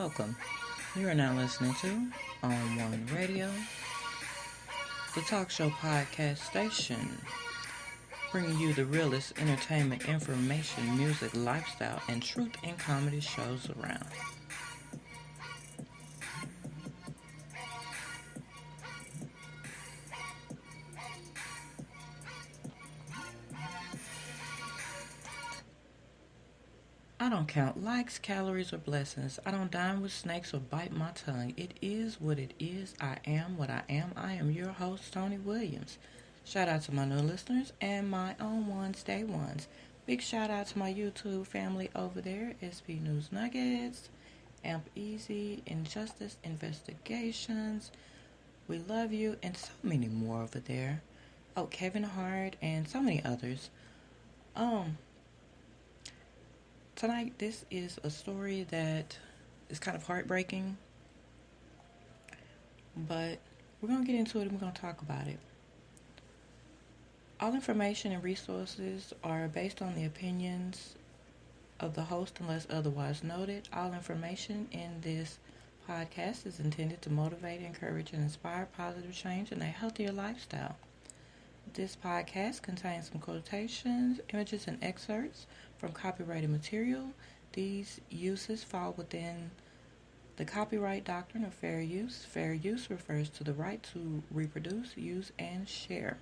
welcome. You are now listening to On One Radio, the talk show podcast station, bringing you the realest entertainment, information, music, lifestyle, and truth and comedy shows around. I don't count likes, calories, or blessings. I don't dine with snakes or bite my tongue. It is what it is. I am what I am. I am your host, Toni Williams. Shout out to my new listeners and my own ones, day ones. Big shout out to my YouTube family over there, SP News Nuggets, Amp Easy, Injustice Investigations. We love you, and so many more over there. Oh, Kevin Hart and so many others. Um, Tonight, this is a story that is kind of heartbreaking, but we're going to get into it and we're going to talk about it. All information and resources are based on the opinions of the host unless otherwise noted. All information in this podcast is intended to motivate, encourage, and inspire positive change and a healthier lifestyle. This podcast contains some quotations, images, and excerpts from copyrighted material. These uses fall within the copyright doctrine of fair use. Fair use refers to the right to reproduce, use, and share.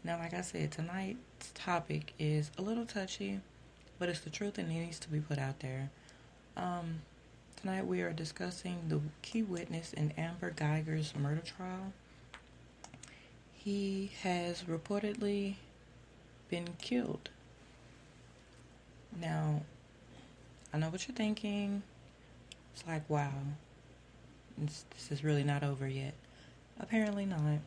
Now, like I said, tonight's topic is a little touchy, but it's the truth and it needs to be put out there. Tonight we are discussing the key witness in amber-guyger's murder trial. He has reportedly been killed. Now, I know what you're thinking. It's like, wow, this is really not over yet. Apparently not,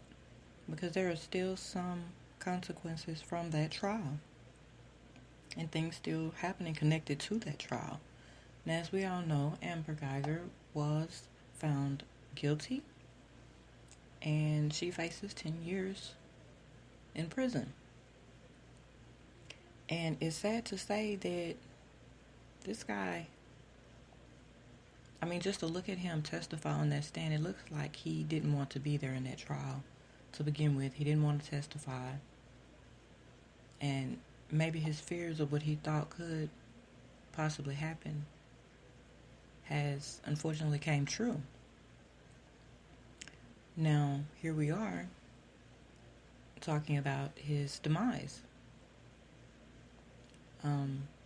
because there are still some consequences from that trial, and things still happening connected to that trial. Now, as we all know, amber-guyger was found guilty, and she faces 10 years in prison. And it's sad to say that this guy, just to look at him testify on that stand, it looks like he didn't want to be there in that trial to begin with. He didn't want to testify. And maybe his fears of what he thought could possibly happen has unfortunately came true. Now, here we are talking about his demise.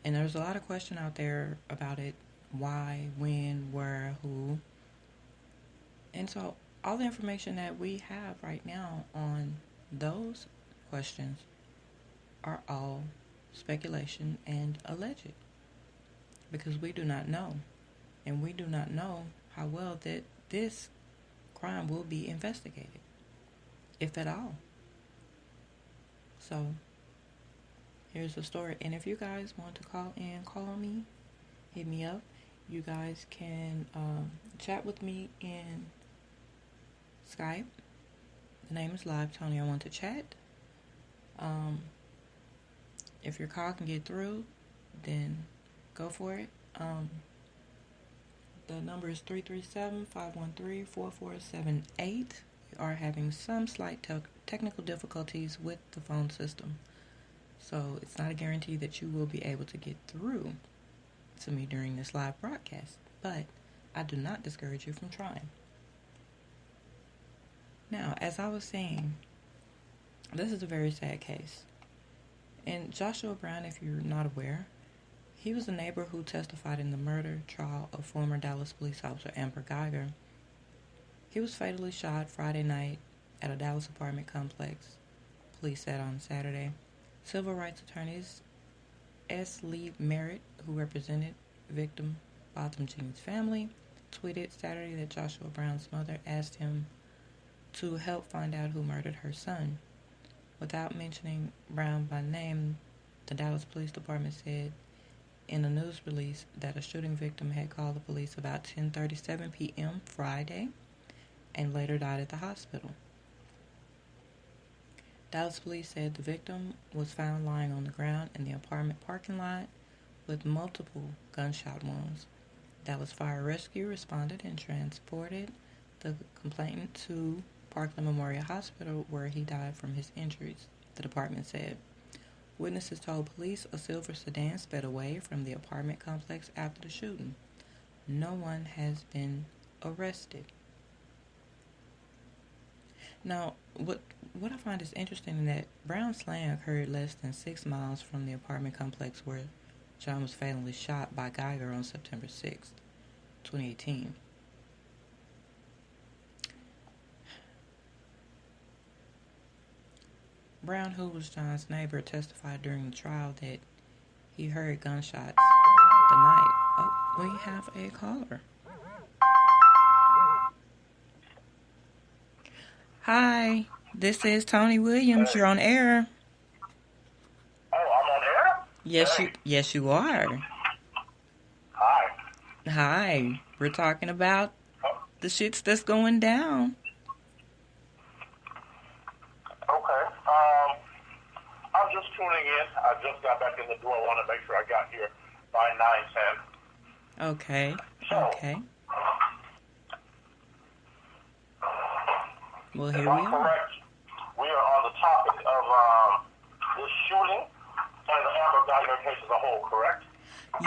And there's a lot of question out there about it. Why, when, where, who. And so all the information that we have right now on those questions are all speculation and alleged. Because we do not know. And we do not know how well that this crime will be investigated, if at all. So, here's the story. And if you guys want to call me, hit me up. You guys can chat with me in Skype. The name is Live Tony. I want to chat. If your call can get through, then go for it. The number is 337-513-4478. We are having some slight technical difficulties with the phone system. So it's not a guarantee that you will be able to get through to me during this live broadcast. But I do not discourage you from trying. Now, as I was saying, this is a very sad case. And Joshua Brown, if you're not aware, he was a neighbor who testified in the murder trial of former Dallas police officer amber-guyger. He was fatally shot Friday night at a Dallas apartment complex, police said on Saturday. Civil rights attorneys S. Lee Merritt, who represented victim Botham Jean's family, tweeted Saturday that Joshua Brown's mother asked him to help find out who murdered her son. Without mentioning Brown by name, the Dallas Police Department said in a news release that a shooting victim had called the police about 10:37 p.m. Friday and later died at the hospital. Dallas police said the victim was found lying on the ground in the apartment parking lot with multiple gunshot wounds. Dallas Fire Rescue responded and transported the complainant to Parkland Memorial Hospital, where he died from his injuries, the department said. Witnesses told police a silver sedan sped away from the apartment complex after the shooting. No one has been arrested. Now, what I find is interesting is that Brown's slaying occurred less than 6 miles from the apartment complex where John was fatally shot by Guyger on September 6, 2018. Brown, who was John's neighbor, testified during the trial that he heard gunshots the night. Oh, we have a caller. Hi, this is Toni Williams. You're on air. Oh, I'm on air? Yes, you are. Hi. Hi. We're talking about the shits that's going down. Okay. I'm just tuning in. I just got back in the door. I want to make sure I got here by 9:10. Okay. Well, here we are. Correct. We are on the topic of this shooting and the amber-guyger case as a whole, correct?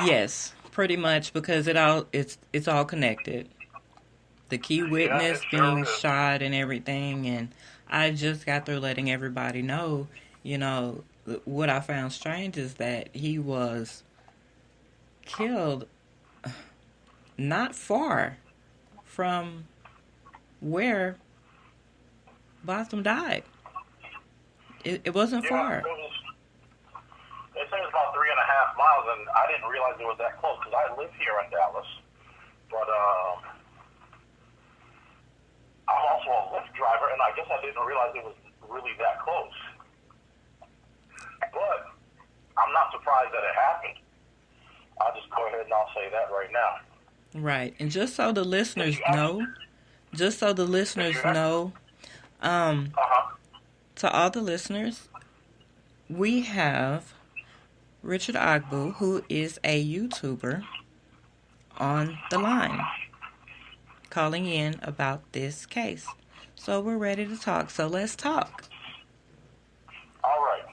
Yes, pretty much, because it's all connected. The key witness being shot and everything, and I just got through letting everybody know, what I found strange is that he was killed not far from where Botham died. It wasn't far. They say it's about 3.5 miles, and I didn't realize it was that close because I live here in Dallas. But I'm also a Lyft driver, and I guess I didn't realize it was really that close. But I'm not surprised that it happened. I'll just go ahead and I'll say that right now. Right, and just so the listeners know, to all the listeners, we have Richard Agbu, who is a YouTuber, on the line, calling in about this case. So we're ready to talk. So let's talk. All right.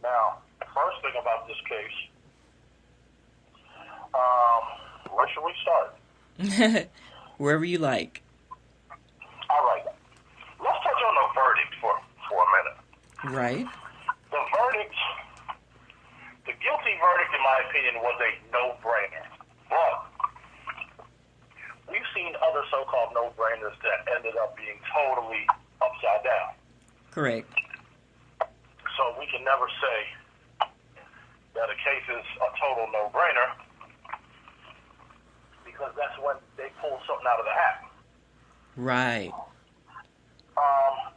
Now, first thing about this case, where should we start? Wherever you like. All right. Let's touch on the verdict for a minute. Right. The verdict, the guilty verdict, in my opinion, was a no-brainer. But we've seen other so-called no-brainers that ended up being totally upside down. Correct. So we can never say that a case is a total no-brainer because that's when they pull something out of the hat. Right.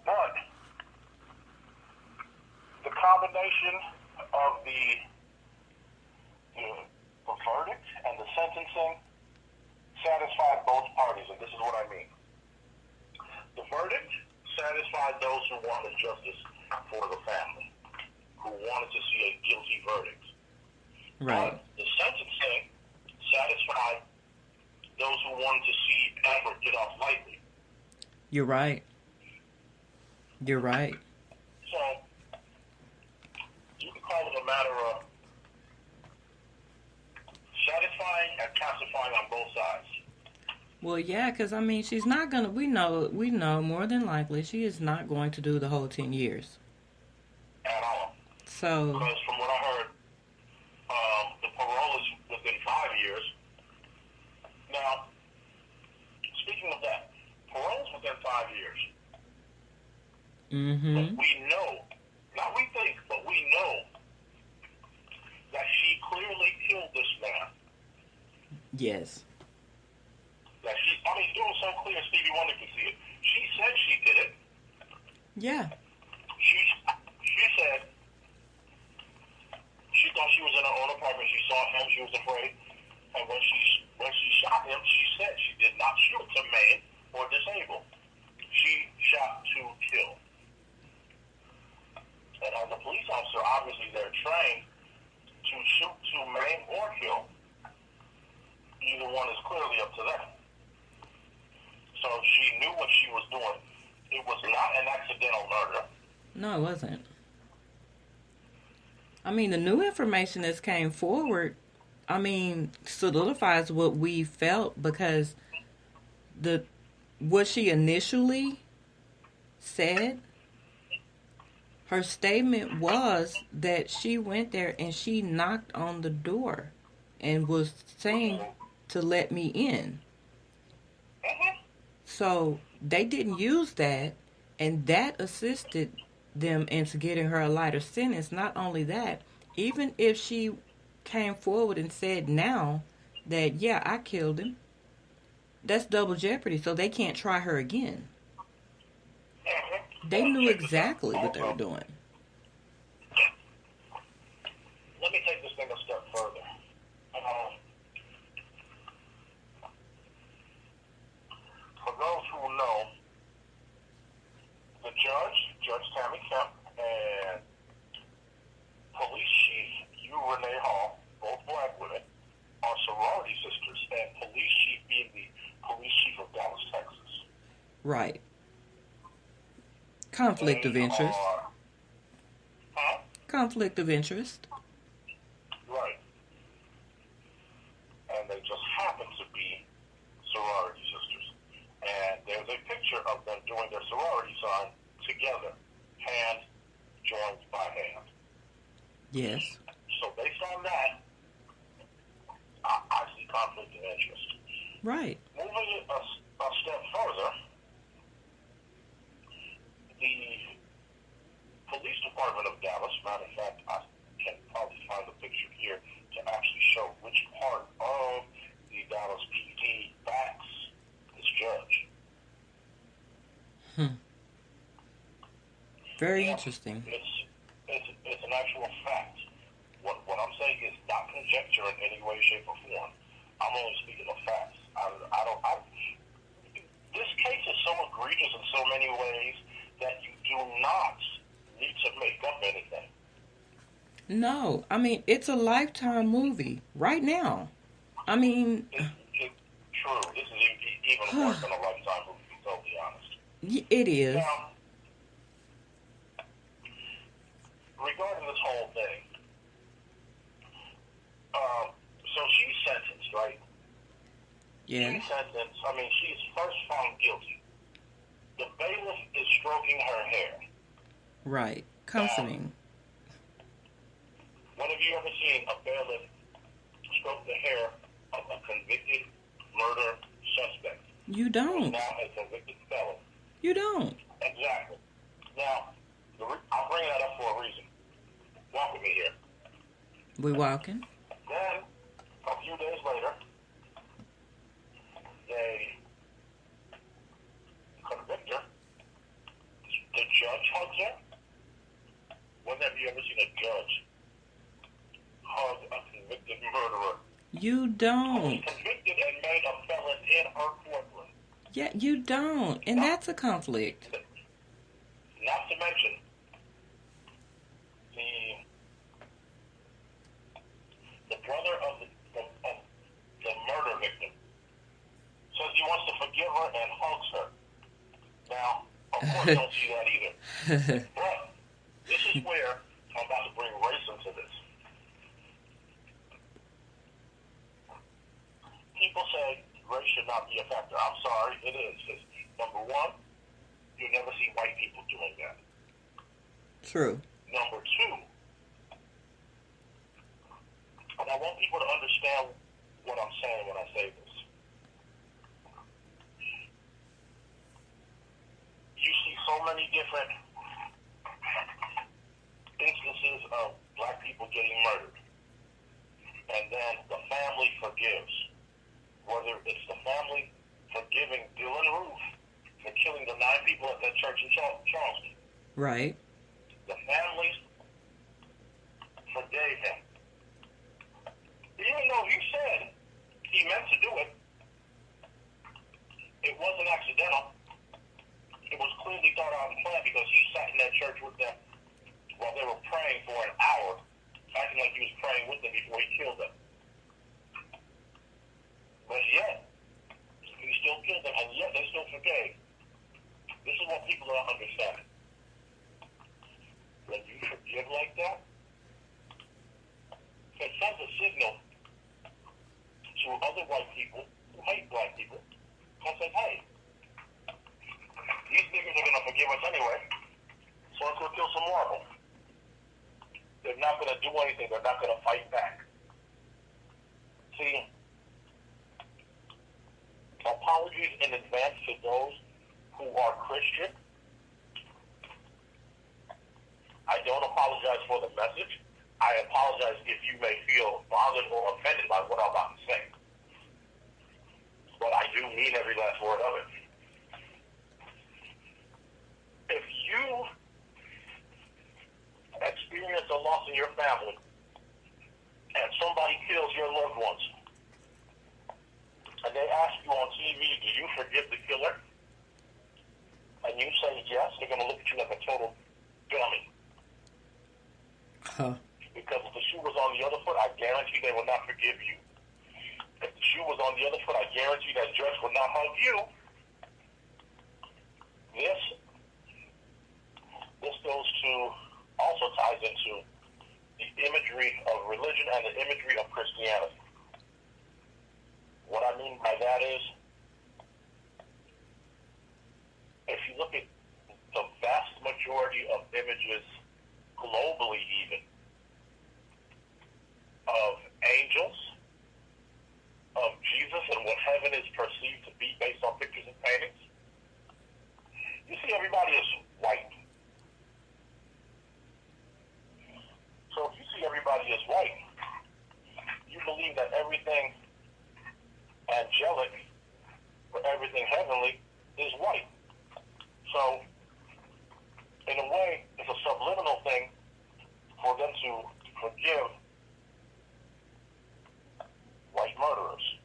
But the combination of the verdict and the sentencing satisfied both parties, and this is what I mean. The verdict satisfied those who wanted justice for the family, who wanted to see a guilty verdict. Right. But the sentencing satisfied those who wanted to see Amber get off lightly. You're right. So, you can call it a matter of satisfying and pacifying on both sides. Well, yeah, because, she's not going to, we know more than likely she is not going to do the whole 10 years. At all. So. Because from what I heard, the parole is within 5 years. Now, speaking of that, parole is within 5 years. Mm-hmm. But we know, not we think, but we know that she clearly killed this man. Yes. That it was so clear Stevie Wonder could see it. She said she did it. Yeah. She said she thought she was in her own apartment. She saw him. She was afraid. And when she shot him, she said she did not shoot to maim or disable. She shot to kill. And as a police officer, obviously they're trained to shoot to maim or kill. either one is clearly up to them. So she knew what she was doing. It was not an accidental murder. No, it wasn't. I mean, the new information that's came forward, I mean, solidifies what we felt, because what she initially said, her statement was that she went there and she knocked on the door and was saying to let me in. So they didn't use that, and that assisted them into getting her a lighter sentence. Not only that, even if she came forward and said now that, yeah, I killed him, that's double jeopardy, so they can't try her again. They knew exactly what they were doing. Let me take this thing a step further. For those who know, the Judge Tammy Kemp, and Police Chief Renee Hall, both black women, are sorority sisters, and Police Chief being the Police Chief of Dallas, Texas. Right. Conflict of interest. Conflict of interest. Right. And they just happen to be sorority sisters. And there's a picture of them doing their sorority sign together, hand joined by hand. Yes. So based on that, I see conflict of interest. Right. Moving a step further, the police department of Dallas, matter of fact, I can probably find a picture here to actually show which part of the Dallas PD backs this judge. Very interesting. It's an actual fact. What I'm saying is not conjecture in any way, shape, or form. I'm only speaking of facts. This case is so egregious in so many ways that you do not need to make up anything. No, I mean, it's a Lifetime movie right now. I mean... True. This is even worse than a Lifetime movie, to be totally honest. It is. Now, regarding this whole thing, so she's sentenced, right? Yeah. She's sentenced. I mean, she's first found guilty. The bailiff is stroking her hair. Right. Comforting. When have you ever seen a bailiff stroke the hair of a convicted murder suspect? You don't. Now a convicted felon. You don't. Exactly. Now, I'm bringing that up for a reason. Walk with me here. We walking. Then, a few days later, they convict her. The judge hugs her. When have you ever seen a judge hug a convicted murderer? You don't. Who was convicted and made a felon in her courtroom. Yeah, you don't. And that's a conflict. Not to mention, the brother of the murder victim says he wants to forgive her and hugs her. Now, of course, I don't see that either. But this is where I'm about to bring race into this. People say race should not be a factor. I'm sorry, it is. Because number one, you never see white people doing that. True. Number two, and I want people to understand what I'm saying when I say this. You see so many different instances of black people getting murdered. And then the family forgives. Whether it's the family forgiving Dylan Roof for killing the 9 people at that church in Charleston. Right. The family forgave him. Even though he said he meant to do it, it wasn't accidental. It was clearly thought out and planned because he sat in that church with them while they were praying for an hour, acting like he was praying with them before he killed them. But yet, he still killed them, and yet they still forgave. This is what people don't understand. When you forgive like that, it sends a signal to other white people who hate black people and says, hey, these niggas are going to forgive us anyway, so let's go kill some more of them. They're not going to do anything. They're not going to fight back. See, apologies in advance to those who are Christian. I don't apologize for the message. I apologize if you may feel bothered or offended by what I'm about to say. But I do mean every last word of it. If you experience a loss in your family and somebody kills your loved ones, and they ask you on TV, do you forgive the killer? And you say yes, they're going to look at you like a total dummy. Huh. Because if the shoe was on the other foot, I guarantee they will not forgive you. If the shoe was on the other foot, I guarantee that judge will not hug you. This goes to, also ties into the imagery of religion and the imagery of Christianity. What I mean by that is, if you look at the vast majority of images globally even, of angels, of Jesus and what heaven is perceived to be based on pictures and paintings, you see everybody is white. So if you see everybody as white, you believe that everything angelic or everything heavenly is white. So, in a way, it's a subliminal thing for them to forgive white murderers.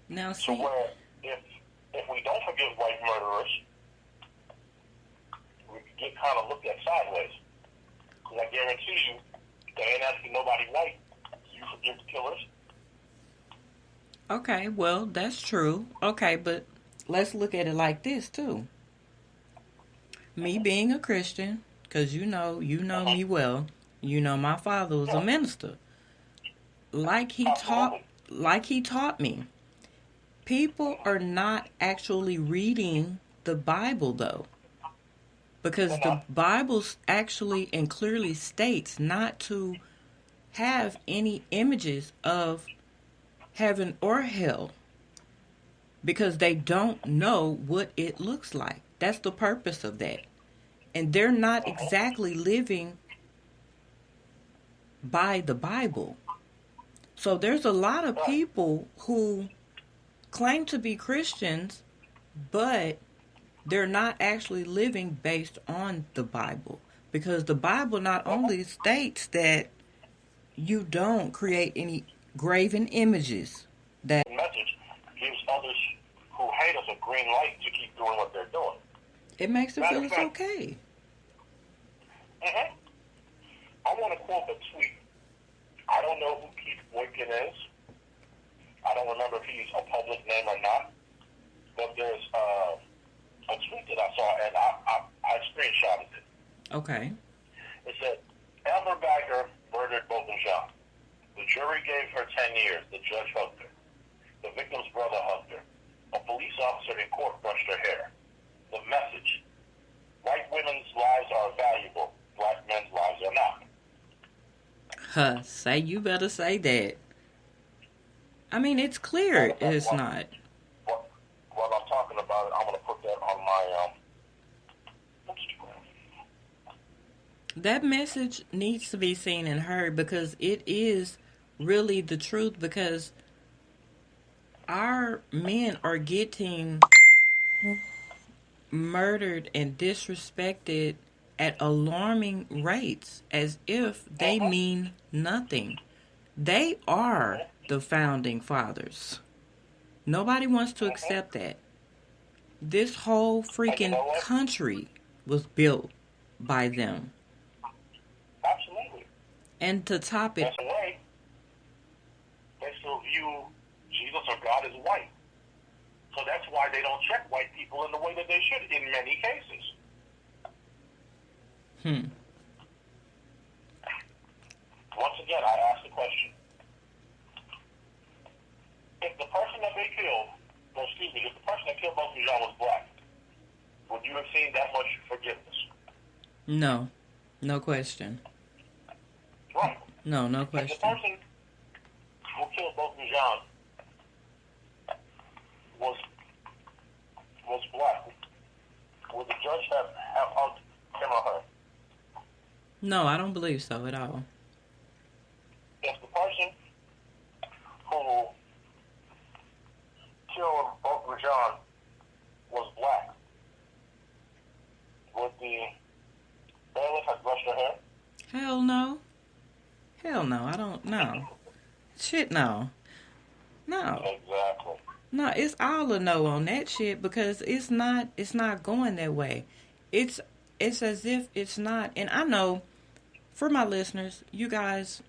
Now, so see, where if we don't forgive white murderers, we get kind of looked at sideways. Because I guarantee you, they ain't asking nobody white. You forgive the killers? okay, well, that's true. Okay, but let's look at it like this, too. Me being a Christian, because you know me well, you know my father was a minister. Like he taught me. People are not actually reading the Bible, though. Because the Bible actually and clearly states not to have any images of heaven or hell. Because they don't know what it looks like. That's the purpose of that. And they're not exactly living by the Bible. So there's a lot of people who claim to be Christians, but they're not actually living based on the Bible. Because the Bible not only states that you don't create any graven images. That message gives others who hate us a green light to keep doing what they're doing. It makes it feel it's okay. I want to quote a tweet. I don't know who Keith Boykin is. I don't remember if he's a public name or not. But there's a tweet that I saw, and I screenshotted it. Okay. It said, amber-guyger murdered Bogan. The jury gave her 10 years. The judge hugged her. The victim's brother hugged her. A police officer in court brushed her hair. The message: white women's lives are valuable. Black men's lives are not. Say, you better say that. I mean, it's clear it's not. While I'm talking about it, I'm going to put that on my Instagram. That message needs to be seen and heard because it is really the truth, because our men are getting murdered and disrespected at alarming rates as if they mean nothing. They are the founding fathers. Nobody wants to accept that. This whole freaking country was built by them. Absolutely. And to top it, That's the way they still view Jesus or God is white. So that's why they don't check white people in the way that they should in many cases. Once again, I ask the question. If the person that they killed, if the person that killed both of y'all was black, would you have seen that much forgiveness? No. No question. Right. No If the question. person who killed both of y'all was black, would the judge have hung him or her? No, I don't believe so at all. If the person who killed both of y'all was black, would the bailiff have brushed her hair? Hell no. Hell no. I don't know. Shit, no. No. Exactly. No, it's all a no on that shit because it's not going that way. It's as if it's not. And I know for my listeners, you guys,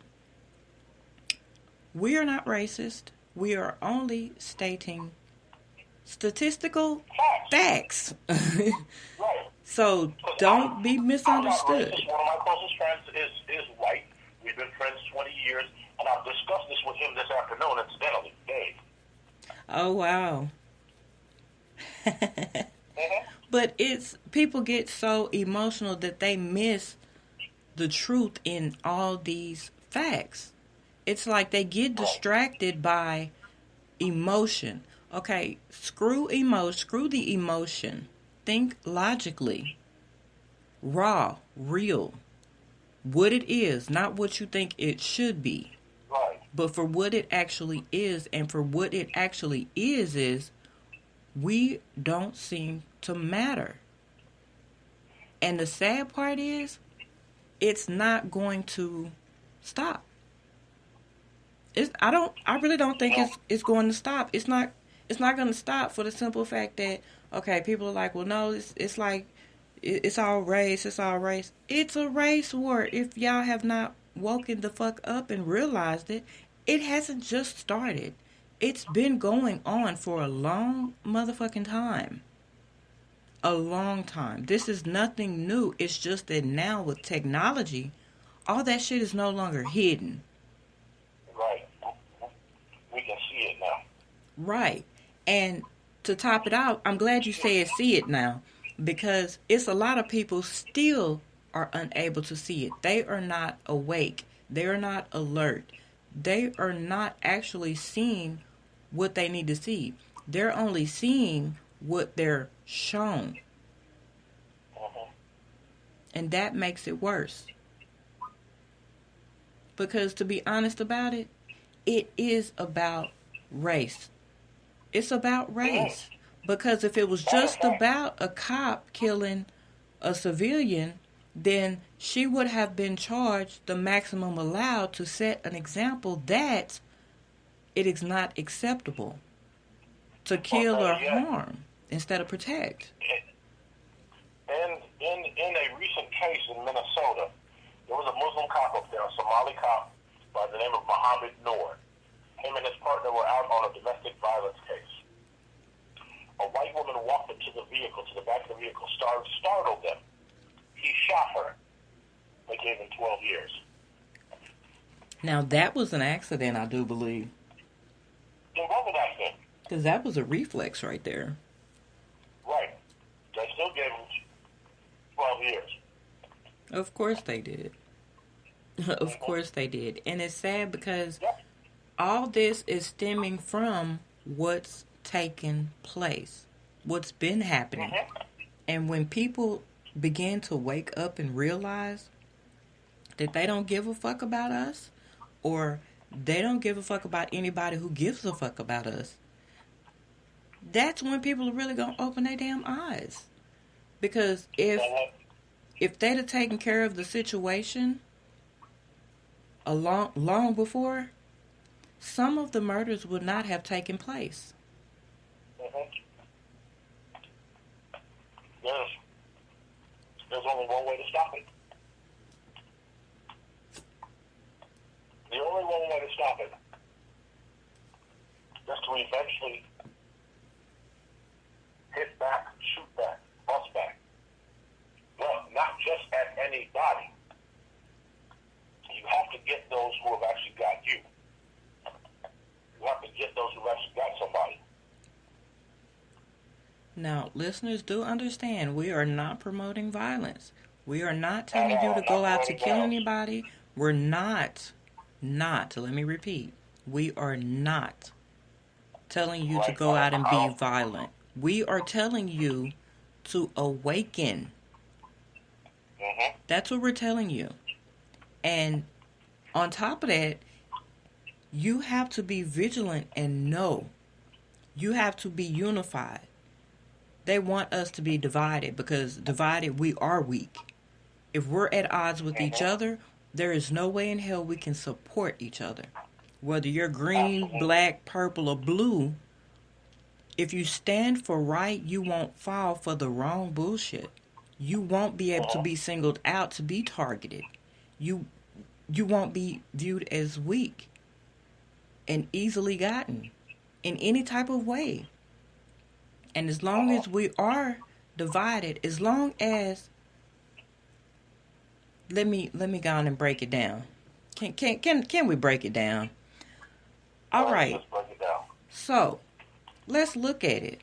we are not racist. We are only stating statistical facts. Right. So don't be misunderstood. One of my closest friends is white. We've been friends 20 years, and I've discussed this with him this afternoon, incidentally, Dave. Oh, wow. But it's people get so emotional that they miss the truth in all these facts. It's like they get distracted by emotion. Okay, screw the emotion. Think logically. Raw, real. What it is, not what you think it should be. Right. But for what it actually is, and for what it actually is we don't seem to matter. And the sad part is, it's not going to stop. I really don't think it's going to stop. It's not going to stop for the simple fact that, okay, people are like, well, no, it's like, it's all race. It's a race war. If y'all have not woken the fuck up and realized it, it hasn't just started. It's been going on for a long motherfucking time. A long time. This is nothing new. It's just that now with technology, all that shit is no longer hidden. Right. We can see it now. Right. And to top it out, I'm glad you said see it now. Because it's a lot of people still are unable to see it. They are not awake. They are not alert. They are not actually seeing what they need to see. They're only seeing what they're shown. And that makes it worse. Because to be honest about it, it is about race. It's about race. Because if it was just about a cop killing a civilian, then she would have been charged the maximum allowed to set an example that it is not acceptable to kill or harm instead of protect. In a recent case in Minnesota, there was a Muslim cop up there, a Somali cop by the name of Mohammed Noor. Him and his partner were out on a domestic violence case. A white woman walked up to the back of the vehicle, startled them. He shot her. They gave him 12 years. Now, that was an accident, I do believe. It was an accident. Because that was a reflex right there. Right. They still gave him 12 years. Of course they did. Of course they did. And it's sad because all this is stemming from what's taken place, what's been happening. And when people begin to wake up and realize that they don't give a fuck about us, or they don't give a fuck about anybody who gives a fuck about us, that's when people are really going to open their damn eyes. Because if they'd have taken care of the situation long before, some of the murders would not have taken place. There's only one way to stop it. The only one way to stop it is to Now, listeners, do understand we are not promoting violence. We are not telling you to go out to kill anybody. We're not, let me repeat, we are not telling you to go out and be violent. We are telling you to awaken. That's what we're telling you. And on top of that, you have to be vigilant and know. You have to be unified. They want us to be divided because divided we are weak. If we're at odds with each other, there is no way in hell we can support each other. Whether you're green, black, purple, or blue, if you stand for right, you won't fall for the wrong bullshit. You won't be able to be singled out to be targeted. You won't be viewed as weak and easily gotten in any type of way. And as long as we are divided, as long as let me go on and break it down. Can we break it down? All right. Let's break it down. So, let's look at it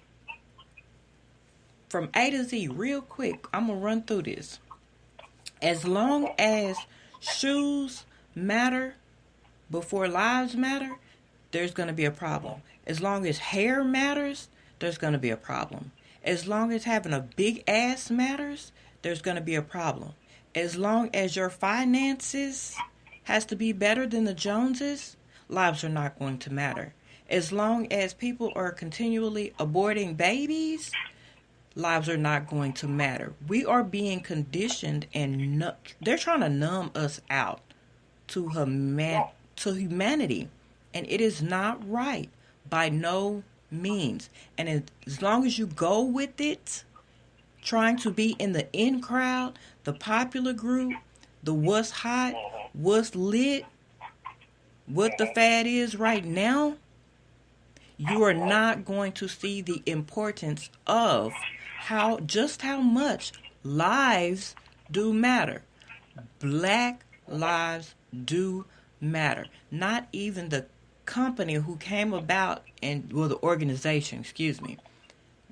from A to Z real quick. I'm going to run through this. As long as shoes matter before lives matter, there's going to be a problem. As long as hair matters, there's going to be a problem. As long as having a big ass matters, there's going to be a problem. As long as your finances has to be better than the Joneses, lives are not going to matter. As long as people are continually aborting babies, lives are not going to matter. We are being conditioned and they're trying to numb us out to humanity. And it is not right by no means. And as long as you go with it, trying to be in the in crowd, the popular group, the what's hot, what's lit, what the fad is right now, you are not going to see the importance of how much lives do matter. Black lives do matter. Not even the company who came about the organization,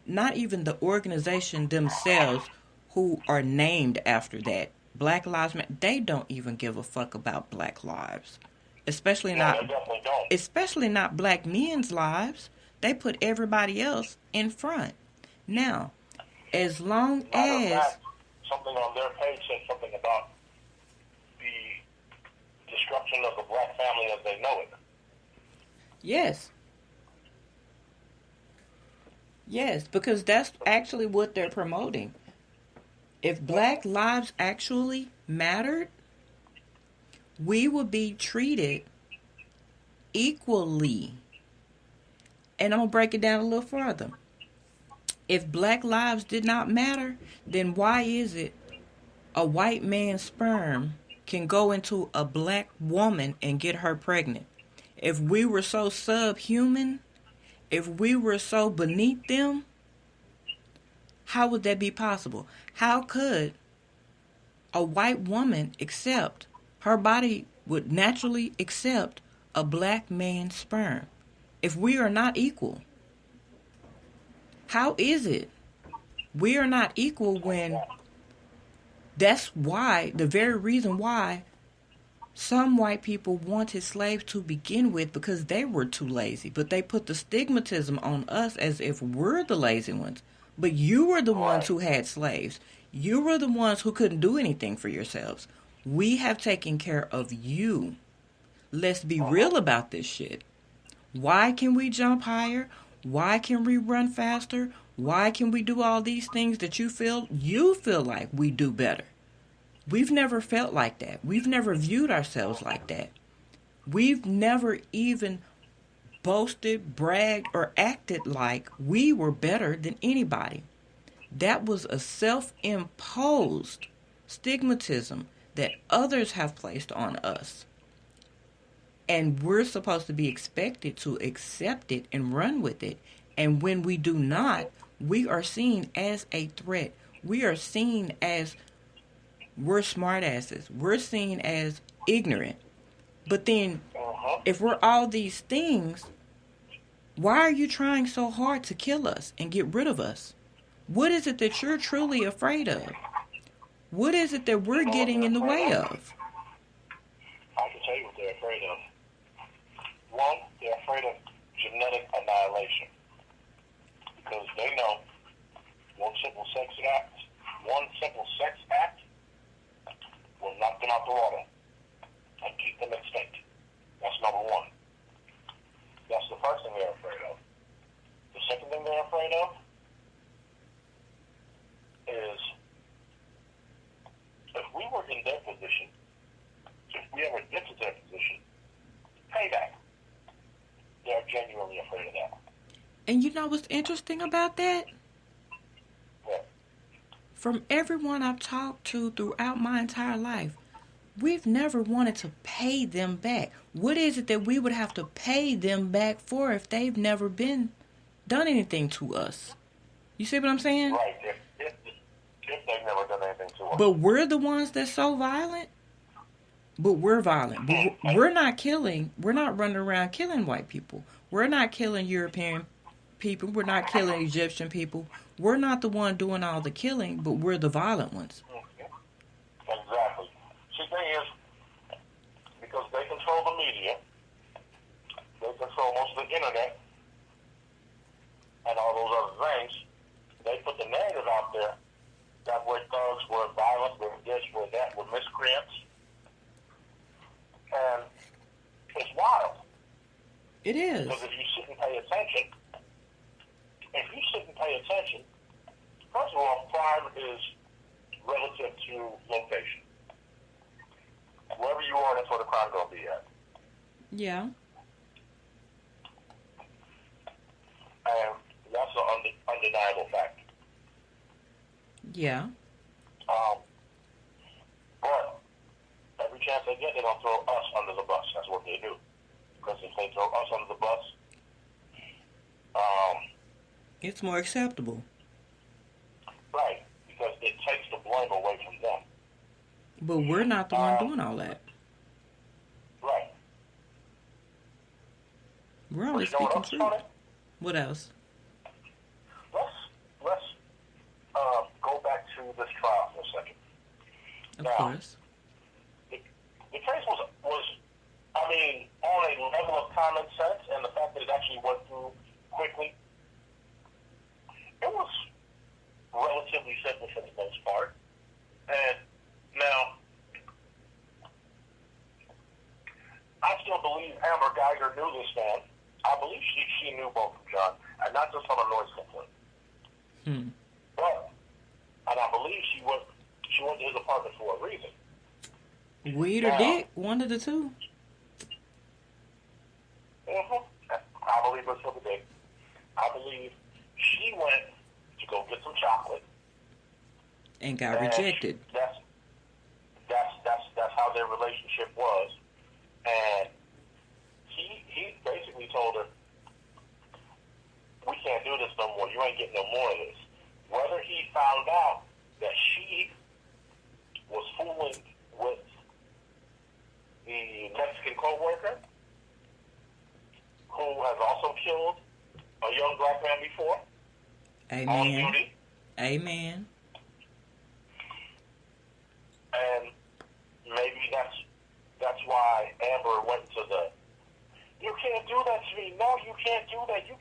not even the organization themselves who are named after that. Black Lives Matter, they don't even give a fuck about black lives. Especially not black men's lives. They put everybody else in front. Now, as long as something on their page said something about the destruction of the black family as they know it. Yes, because that's actually what they're promoting. If black lives actually mattered, we would be treated equally. And I'm going to break it down a little further. If black lives did not matter, then why is it a white man's sperm can go into a black woman and get her pregnant? If we were so subhuman, if we were so beneath them, how would that be possible? How could a white woman her body would naturally accept a black man's sperm if we are not equal? How is it we are not equal when that's why, the very reason why some white people wanted slaves to begin with, because they were too lazy. But they put the stigmatism on us as if we're the lazy ones. But you were the ones who had slaves. You were the ones who couldn't do anything for yourselves. We have taken care of you. Let's be real about this shit. Why can we jump higher? Why can we run faster? Why can we do all these things that you feel like we do better? We've never felt like that. We've never viewed ourselves like that. We've never even boasted, bragged, or acted like we were better than anybody. That was a self-imposed stigmatism that others have placed on us. And we're supposed to be expected to accept it and run with it. And when we do not, we are seen as a threat. We are seen as we're smartasses. We're seen as ignorant. But then, if we're all these things, why are you trying so hard to kill us and get rid of us? What is it that you're truly afraid of? What is it that we're getting in the way of? I can tell you what they're afraid of. One, they're afraid of genetic annihilation. Because they know one simple sex act will knock them out the water and keep them extinct. That's number one. That's the first thing they're afraid of. The second thing they're afraid of is if we were in their position, if we ever get to their position, payback. They're genuinely afraid of that. And you know what's interesting about that? What? From everyone I've talked to throughout my entire life, we've never wanted to pay them back. What is it that we would have to pay them back for if they've never done anything to us? You see what I'm saying? Right. If they've never done anything to us. But we're the ones that's so violent. But we're violent. But we're not killing. We're not running around killing white people. We're not killing European people. We're not killing Egyptian people. We're not the one doing all the killing, but we're the violent ones. Exactly. See, the thing is, because they control the media, they control most of the internet, and all those other things, they put the narrative out there that we're thugs, we're violent, we're this, we're that, we're miscreants. And it's wild. It is. Because if you sit and pay attention, first of all, crime is relative to location. Wherever you are, that's where the crime going to be at. Yeah. And that's an undeniable fact. Yeah. But every chance they get, they're going to throw us under the bus. That's what they do. Because if they throw us under the bus, it's more acceptable. right, because it takes the blame away from them. But we're not the one doing all that. Right. We're only But you know speaking what else, truth. Tony? What else? Let's go back to this trial for a second. Of Now, course. The case was, I mean, on a level of common sense, and the fact that it actually went through quickly, it was relatively simple for the most part. And now, I still believe Amber-Guyger knew this man. I believe she knew both of John, and not just on a noise complaint. But, and I believe she went to his apartment for a reason. Weed or dick, one of the two. I believe it's for the dick. I believe she went to go get some chocolate. And got rejected. That's how their relationship was. And he basically told her, we can't do this no more. You ain't getting no more of this. Whether he found out that she was fooling with the Mexican co-worker, who has also killed a young black man before, on duty. Amen. And maybe that's why Amber went to you can't do that to me. No, you can't do that. You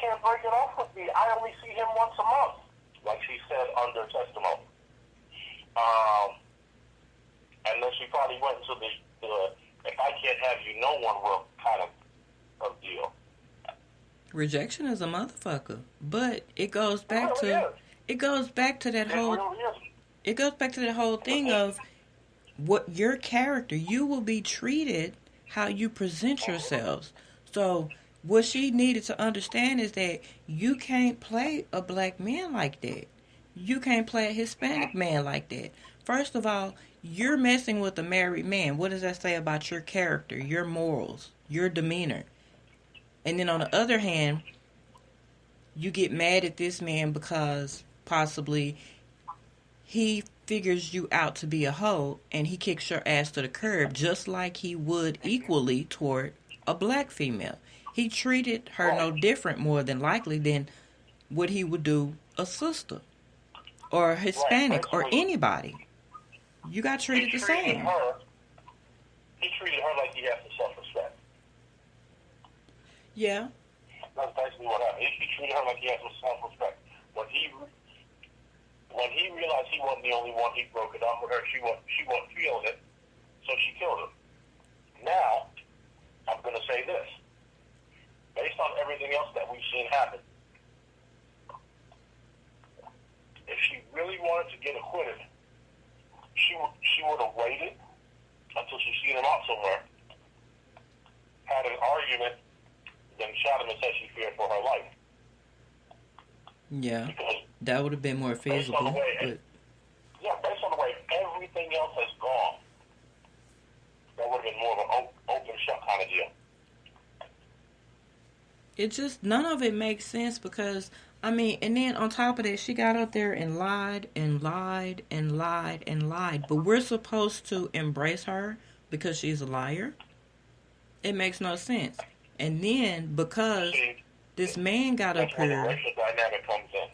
can't break it off with me. I only see him once a month, like she said under testimony. And then she probably went to the if I can't have you, no one will kind of deal. Rejection is a motherfucker, but it goes back to that whole thing of what your character. You will be treated how you present yourselves. So what she needed to understand is that you can't play a black man like that. You can't play a Hispanic man like that. First of all, you're messing with a married man. What does that say about your character, your morals, your demeanor? And then on the other hand, you get mad at this man because possibly he figures you out to be a hoe and he kicks your ass to the curb just like he would equally toward a black female. He treated her no different more than likely than what he would do a sister or Hispanic or anybody. You got treated the same. He treated her like he had some self-respect. Yeah. That's basically what happened. He treated her like he had some self-respect. When he realized he wasn't the only one, he broke it off with her. She wasn't feeling it, so she killed him. Now, I'm going to say this. Based on everything else that we've seen happen, if she really wanted to get acquitted, she would have waited until she seen him out somewhere, had an argument, then shot him and said she feared for her life. Yeah, that would have been more feasible. Based on the way everything else has gone, that would have been more of an open shut kind of deal. It just, none of it makes sense because, I mean, and then on top of that, she got up there and lied and lied and lied and lied. But we're supposed to embrace her because she's a liar? It makes no sense. And then, because this man got up here... That's where the racial dynamic comes in.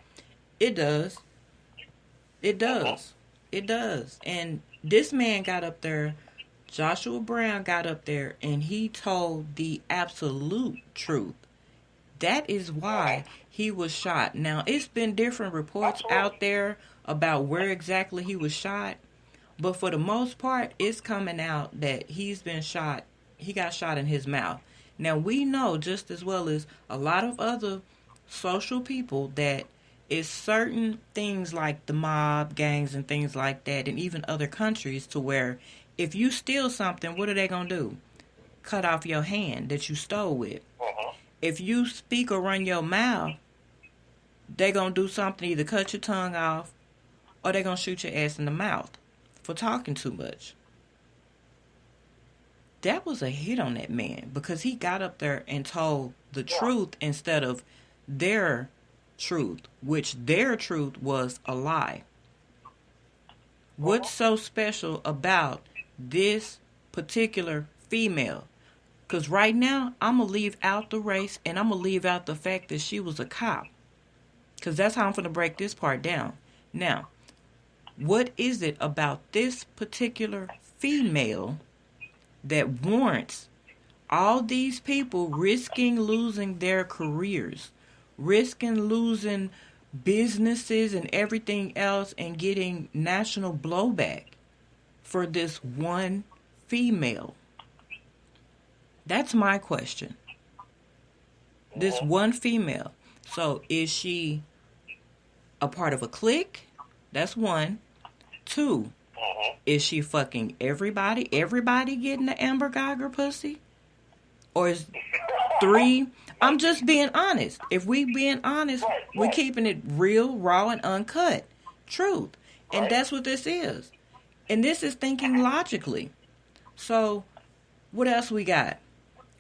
It does. It does. It does. And this man got up there, Joshua Brown got up there, and he told the absolute truth. That is why he was shot. Now, it's been different reports out there about where exactly he was shot. But for the most part, it's coming out that he's been shot. He got shot in his mouth. Now, we know just as well as a lot of other social people that it's certain things like the mob, gangs, and things like that, and even other countries to where if you steal something, what are they going to do? Cut off your hand that you stole with. If you speak or run your mouth, they're going to do something, either cut your tongue off or they're going to shoot your ass in the mouth for talking too much. That was a hit on that man because he got up there and told the truth instead of their truth, which their truth was a lie. What's so special about this particular female? Because right now, I'm going to leave out the race and I'm going to leave out the fact that she was a cop. Because that's how I'm going to break this part down. Now, what is it about this particular female that warrants all these people risking losing their careers, risking losing businesses and everything else and getting national blowback for this one female? That's my question. This one female. So is she a part of a clique? That's one. Two, is she fucking everybody? Everybody getting the amber-guyger pussy? Or is three? I'm just being honest. If we being honest, we're keeping it real, raw, and uncut. Truth. And that's what this is. And this is thinking logically. So, what else we got?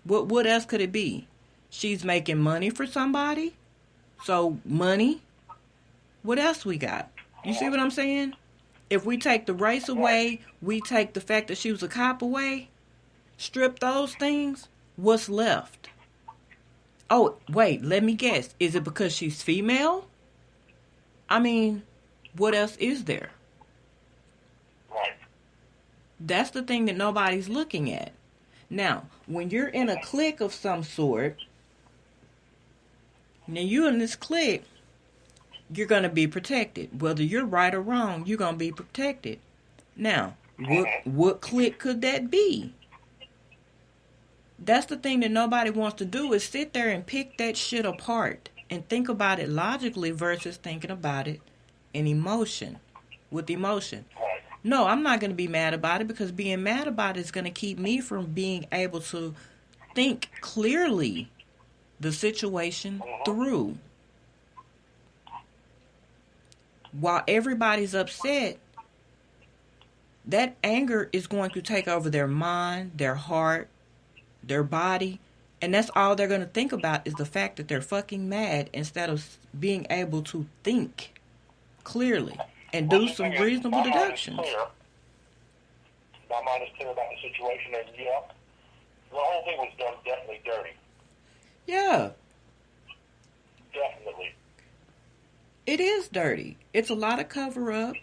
What else could it be? She's making money for somebody? So, money? What else we got? You see what I'm saying? If we take the race away, we take the fact that she was a cop away, strip those things, what's left? Oh, wait, let me guess. Is it because she's female? I mean, what else is there? That's the thing that nobody's looking at. Now, when you're in a clique of some sort, now you in this clique, you're going to be protected. Whether you're right or wrong, you're going to be protected. Now, what clique could that be? That's the thing that nobody wants to do is sit there and pick that shit apart and think about it logically versus thinking about it in emotion, with emotion. No, I'm not going to be mad about it because being mad about it is going to keep me from being able to think clearly the situation through. While everybody's upset, that anger is going to take over their mind, their heart, their body, and that's all they're going to think about is the fact that they're fucking mad instead of being able to think clearly and do some reasonable deductions. My mind is clear about the situation, and yeah, the whole thing was done definitely dirty. Yeah. Definitely. It is dirty. It's a lot of cover up.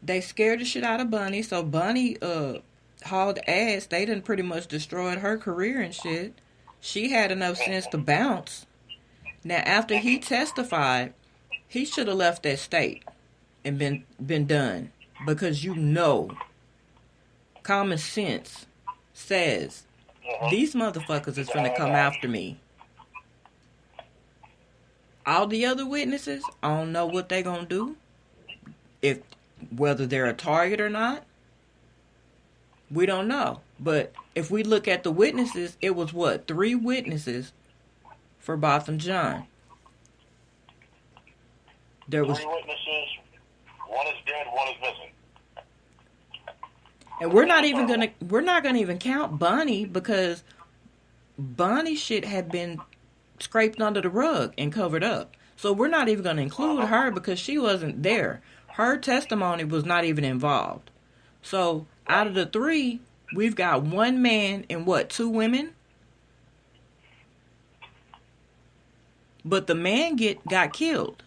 They scared the shit out of Bunny, so Bunny hauled ass. They done pretty much destroyed her career and shit. She had enough sense to bounce. Now, after he testified, he should have left that state and been done, because common sense says these motherfuckers is finna come after me. All the other witnesses, I don't know what they gonna do. Whether they're a target or not, we don't know. But if we look at the witnesses, it was 3 witnesses for Botham Jean. There was 3 witnesses. One is dead. One is missing. And we're not gonna even count Bunny, because Bunny shit had been scraped under the rug and covered up. So we're not even gonna include her, because she wasn't there. Her testimony was not even involved. So out of the 3, we've got 1 man and 2 women? But the man got killed.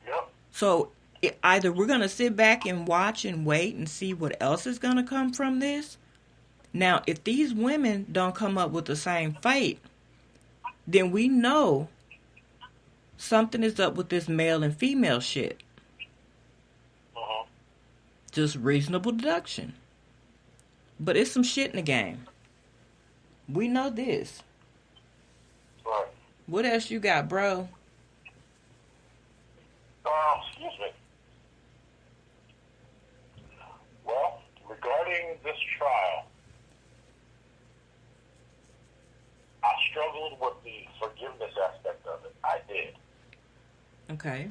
Yep. So either we're going to sit back and watch and wait and see what else is going to come from this. Now, if these women don't come up with the same fate, then we know something is up with this male and female shit. Just reasonable deduction. But it's some shit in the game. We know this. Right. What else you got, bro? Excuse me. Well, regarding this trial, I struggled with the forgiveness aspect of it. I did. Okay.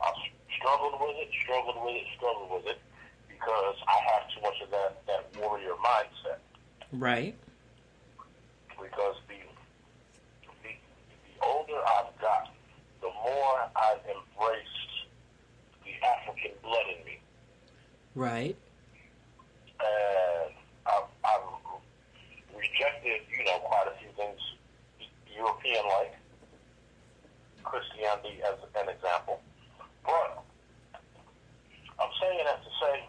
I struggled with it, because I have too much of that warrior mindset. Right. Because the older I've gotten, the more I've embraced the African blood in me. Right. And I've rejected, quite a few things European-like, Christianity as an example. But I'm saying that to say,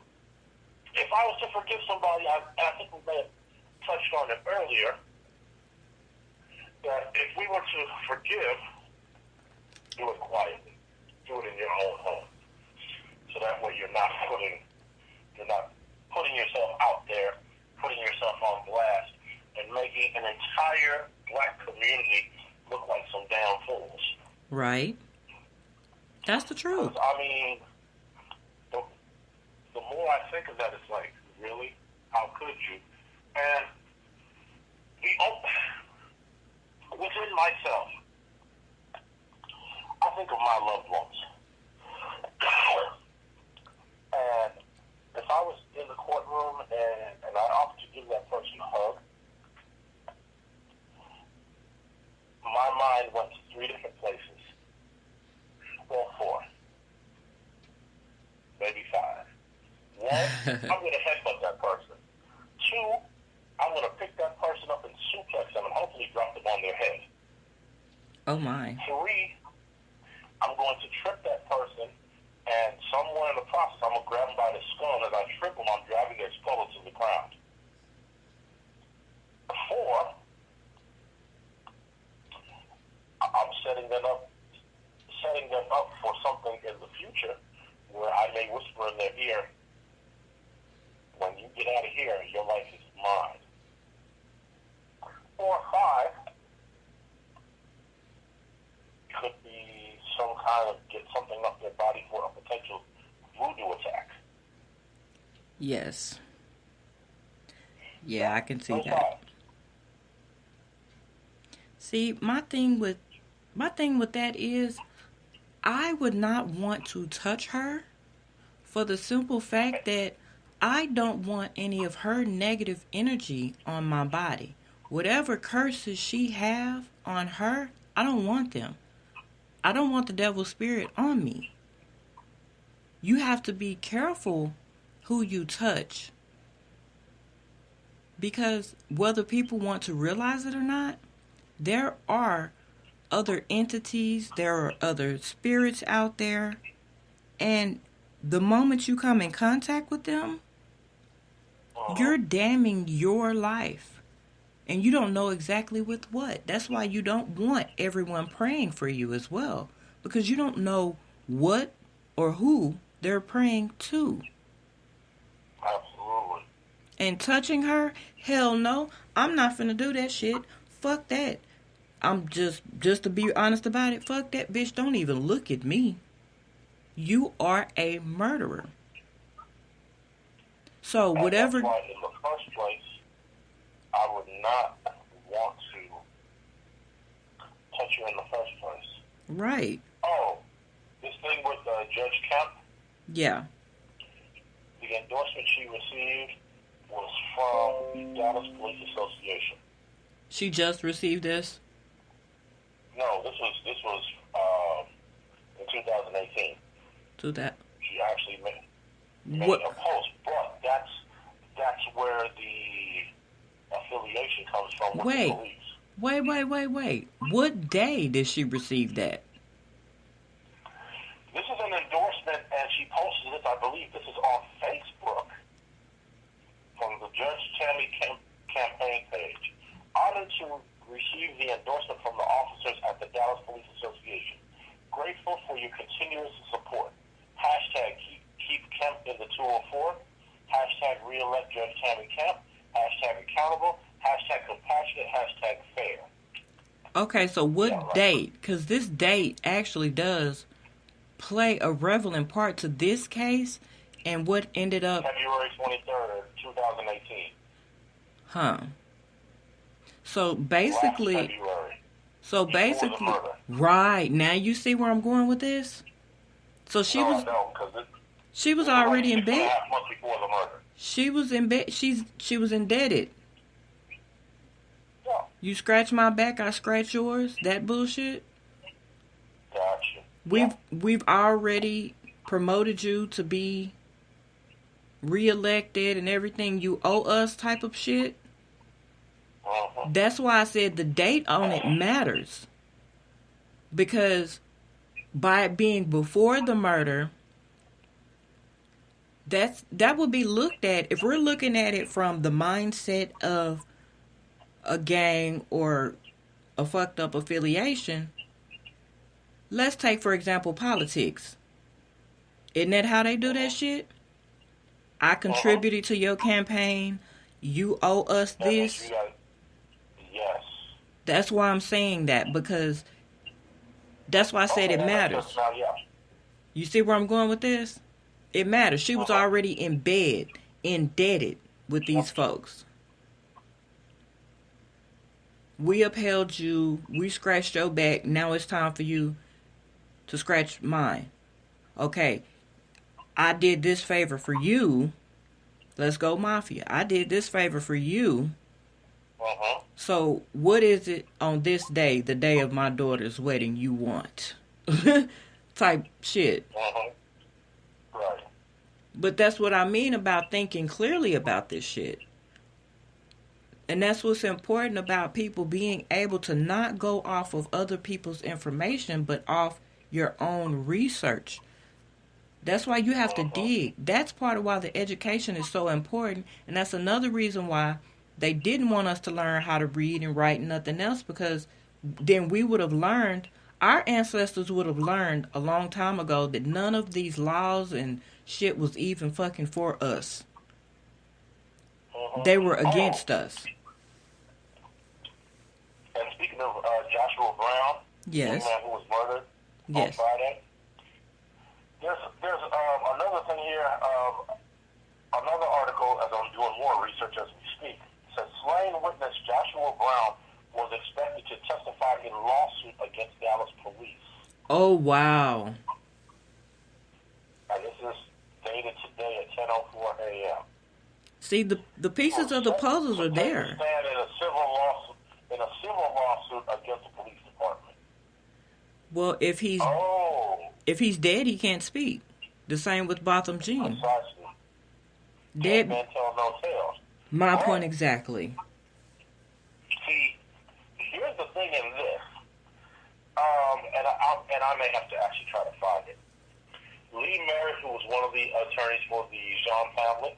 if I was to forgive somebody, and I think we may have touched on it earlier, that if we were to forgive, do it quietly. Do it in your own home. So that way you're not putting yourself out there, putting yourself on blast, and making an entire black community look like some damn fools. Right. That's the truth. I mean, the more I think of that, it's like, really? How could you? And within myself, I think of my loved ones. And if I was in the courtroom and I offered to give that person a hug, my mind went to 3 different places. Well, 4. Maybe 5. 1, I'm going to headbutt that person. 2, I'm going to pick that person up and suplex them and hopefully drop them on their head. Oh, my. 3, I'm going to trip that person, and somewhere in the process, I'm going to grab them by the skull, and as I trip them, I'm driving their skull into the ground. 4, I'm setting them up for something in the future where I may whisper in their ear, when you get out of here, your life is mine. 4 or 5 could be some kind of get something up their body for a potential voodoo attack. Yes. Yeah, I can see that. See, my thing with that is, I would not want to touch her for the simple fact that I don't want any of her negative energy on my body. Whatever curses she have on her, I don't want them. I don't want the devil's spirit on me. You have to be careful who you touch. Because whether people want to realize it or not, there are other entities, there are other spirits out there, and the moment you come in contact with them, you're damning your life. And you don't know exactly with what. That's why you don't want everyone praying for you as well. Because you don't know what or who they're praying to. Absolutely. And touching her, hell no. I'm not finna do that shit. Fuck that. I'm just to be honest about it, fuck that bitch. Don't even look at me. You are a murderer. So whatever. That's why in the first place, I would not want to touch you in the first place. Right. Oh, this thing with Judge Kemp? Yeah. The endorsement she received was from the Dallas Police Association. She just received this? No, this was in 2018. To that. She actually made What? a post, but that's where the affiliation comes from with the police. Wait. What day did she receive that? This is an endorsement, and she posted this, I believe this is on Facebook, from the Judge Tammy campaign page. Honored to receive the endorsement from the officers at the Dallas Police Association. Grateful for your continuous support. Hashtag keep Kemp in the 204. Hashtag reelect Judge Tammy Kemp. Hashtag accountable. Hashtag compassionate. Hashtag fair. Okay, so what date? Because this date actually does play a relevant part to this case and what ended up... February 23rd, 2018. Huh. So basically... Right. Now you see where I'm going with this? So she was... She was already in bed. Months before the murder. She was in bed. She was indebted. Yeah. You scratch my back, I scratch yours. That bullshit. Gotcha. We've already promoted you to be reelected and everything. You owe us type of shit. That's why I said the date on it matters. Because by it being before the murder, that would be looked at, if we're looking at it from the mindset of a gang or a fucked up affiliation. Let's take, for example, politics. Isn't that how they do that shit? I contributed to your campaign. You owe us this. Yes. That's why I'm saying that, because that's why I said it matters. You see where I'm going with this? It matters. She was already in bed, indebted with these folks. We upheld you. We scratched your back. Now it's time for you to scratch mine. Okay. I did this favor for you. Let's go Mafia. I did this favor for you. So what is it on this day, the day of my daughter's wedding, you want? Type shit. Right. But that's what I mean about thinking clearly about this shit. And that's what's important about people being able to not go off of other people's information, but off your own research. That's why you have to dig. That's part of why the education is so important. And that's another reason why they didn't want us to learn how to read and write and nothing else, because then we would have learned, our ancestors would have learned a long time ago that none of these laws and shit was even fucking for us. They were against us. And speaking of Joshua Brown, yes, the man who was murdered on Friday, there's another thing here, another article, as I'm doing more research as we speak, says slain witness Joshua Brown was expected to testify in lawsuit against Dallas police. Oh, wow. And this is dated today at 10:04 a.m. See, the pieces of the puzzles are there. Stand in a civil lawsuit against the police department. Well, if he's dead, he can't speak. The same with Botham Jean. Precisely. Dead man tell no tales. My point exactly. See, here's the thing in this. And I may have to actually try to find it. Lee Merritt, who was one of the attorneys for the Jean family,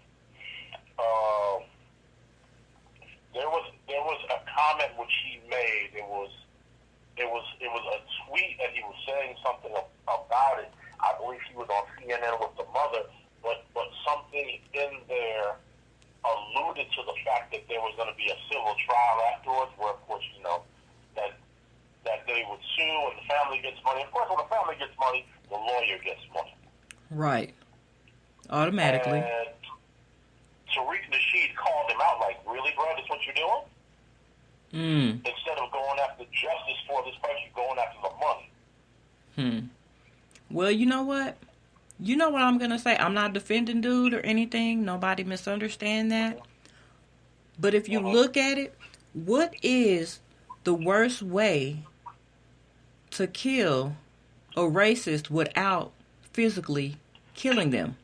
there was a comment which he made. It was a tweet, and he was saying something about it. I believe he was on CNN with the mother, but something in there alluded to the fact that there was going to be a civil trial afterwards, where of course that they would sue and the family gets money. Of course, when the family gets money, the lawyer gets money. Right. Automatically. And Tariq Nasheed called him out like, really, bro, that's what you're doing? Instead of going after justice for this person, you're going after the money. Well, you know what? You know what I'm going to say? I'm not defending dude or anything. Nobody misunderstand that. But if you look at it, what is the worst way to kill a racist without physically killing them?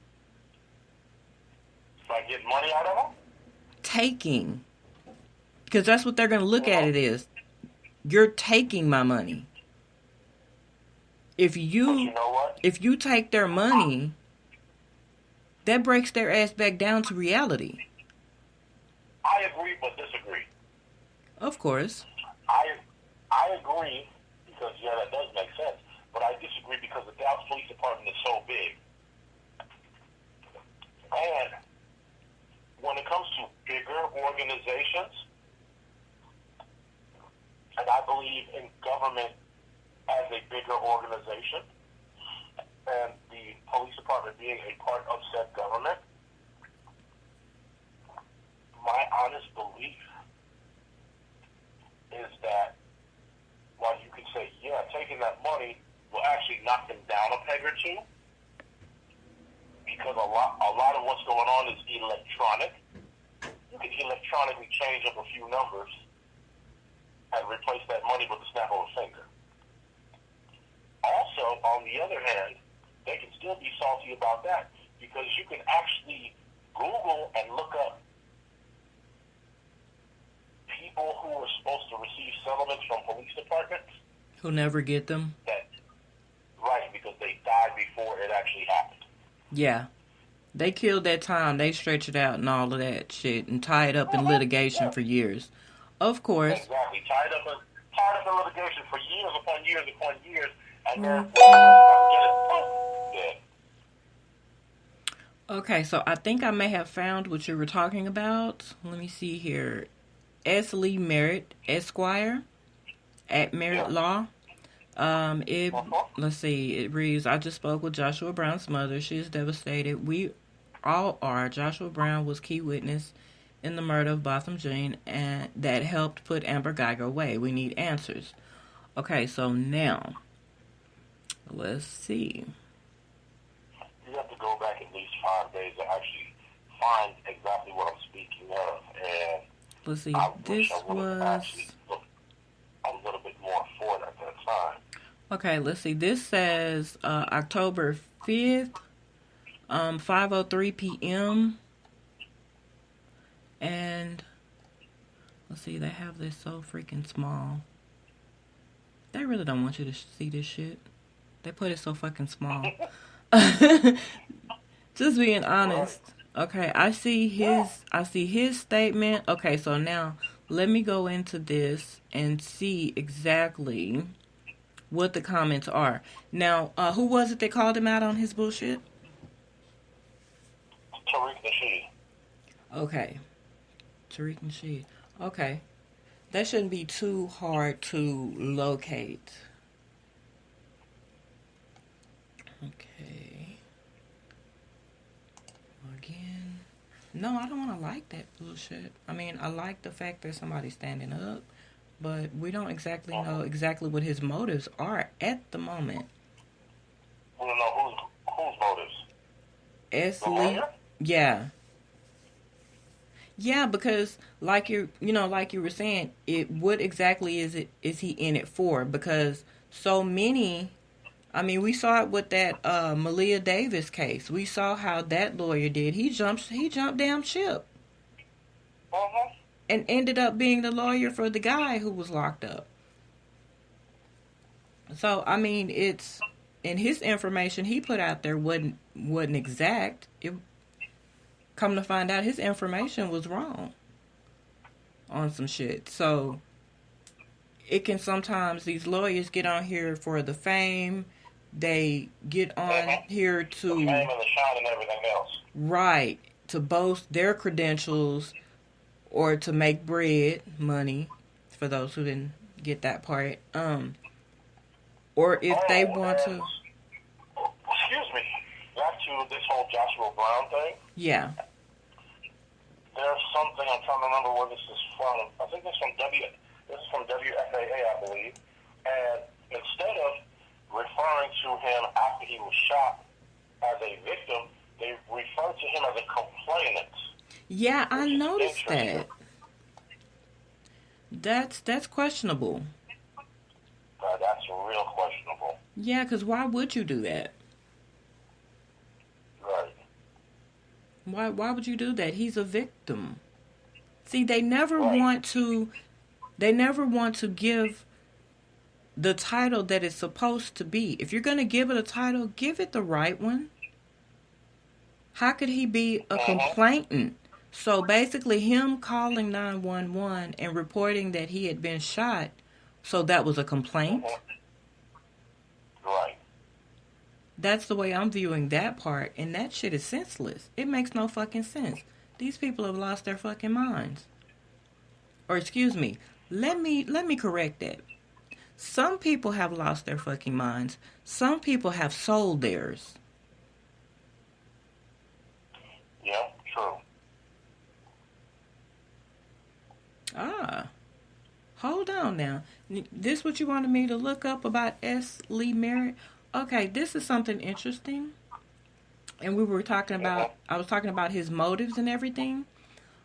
Like getting money out of them? Taking. Because that's what they're going to look at it as. You're taking my money. If you take their money, that breaks their ass back down to reality. I agree, but disagree. Of course. I agree because, yeah, that does make sense. But I disagree because the Dallas Police Department is so big. And when it comes to bigger organizations, and I believe in government as a bigger organization, and the police department being a part of said government, my honest belief is that while you can say, yeah, taking that money will actually knock them down a peg or two, because a lot of what's going on is electronic. You can electronically change up a few numbers and replace that money with the snap of a finger. Also, on the other hand, they can still be salty about that because you can actually Google and look up people who are supposed to receive settlements from police departments who never get them. Right, because they died before it actually happened. Yeah. They killed that time. They stretch it out and all of that shit and tie it up in litigation for years. Of course. Exactly. Tied up in litigation for years upon years upon years. And then Okay, so I think I may have found what you were talking about. Let me see here. S. Lee Merritt, Esquire, at Merritt Law. Let's see, it reads, I just spoke with Joshua Brown's mother. She is devastated. We all are. Joshua Brown was key witness in the murder of Botham Jean and that helped put amber-guyger away. We need answers. Okay, so now, let's see. You have to go back at least 5 days to actually find exactly what I'm speaking of. And let's see, this was a little bit more for it at that time. Okay, let's see. This says October 5th, 5:03 p.m. And let's see, they have this so freaking small. They really don't want you to see this shit. They put it so fucking small. Just being honest. Okay, I see his statement. Okay, so now let me go into this and see exactly what the comments are. Now, who was it that called him out on his bullshit? Tariq Nasheed. Okay. Tariq Nasheed. Okay. That shouldn't be too hard to locate. Okay. Again. No, I don't want to like that bullshit. I mean, I like the fact that somebody's standing up, but we don't exactly know exactly what his motives are at the moment. We don't know whose motives. S. Lee. Yeah. Yeah, because like you were saying, what exactly is he in it for? Because so many, I mean, we saw it with that Malia Davis case. We saw how that lawyer did. He jumped damn ship. And ended up being the lawyer for the guy who was locked up. So I mean, it's and his information he put out there wasn't exact. It come to find out his information was wrong on some shit. So it can sometimes these lawyers get on here for the fame. They get on here to the fame and the shine and everything else. Right, to boast their credentials or to make bread, money, for those who didn't get that part. Or if they want to... Excuse me. Back to this whole Joshua Brown thing. Yeah. There's something, I'm trying to remember where this is from. I think this is from WFAA, I believe. And instead of referring to him after he was shot as a victim, they refer to him as a complainant. Yeah, I noticed that. That's questionable. That's real questionable. Yeah, because why would you do that? Right. Why would you do that? He's a victim. See, they never want to give the title that it's supposed to be. If you're going to give it a title, give it the right one. How could he be a complainant? So basically him calling 911 and reporting that he had been shot, so that was a complaint? Right. That's the way I'm viewing that part, and that shit is senseless. It makes no fucking sense. These people have lost their fucking minds. Or excuse me, let me correct that. Some people have lost their fucking minds. Some people have sold theirs. Yeah, true. Hold on now. This what you wanted me to look up about S. Lee Merritt? Okay, this is something interesting. And we were talking about, I was talking about his motives and everything.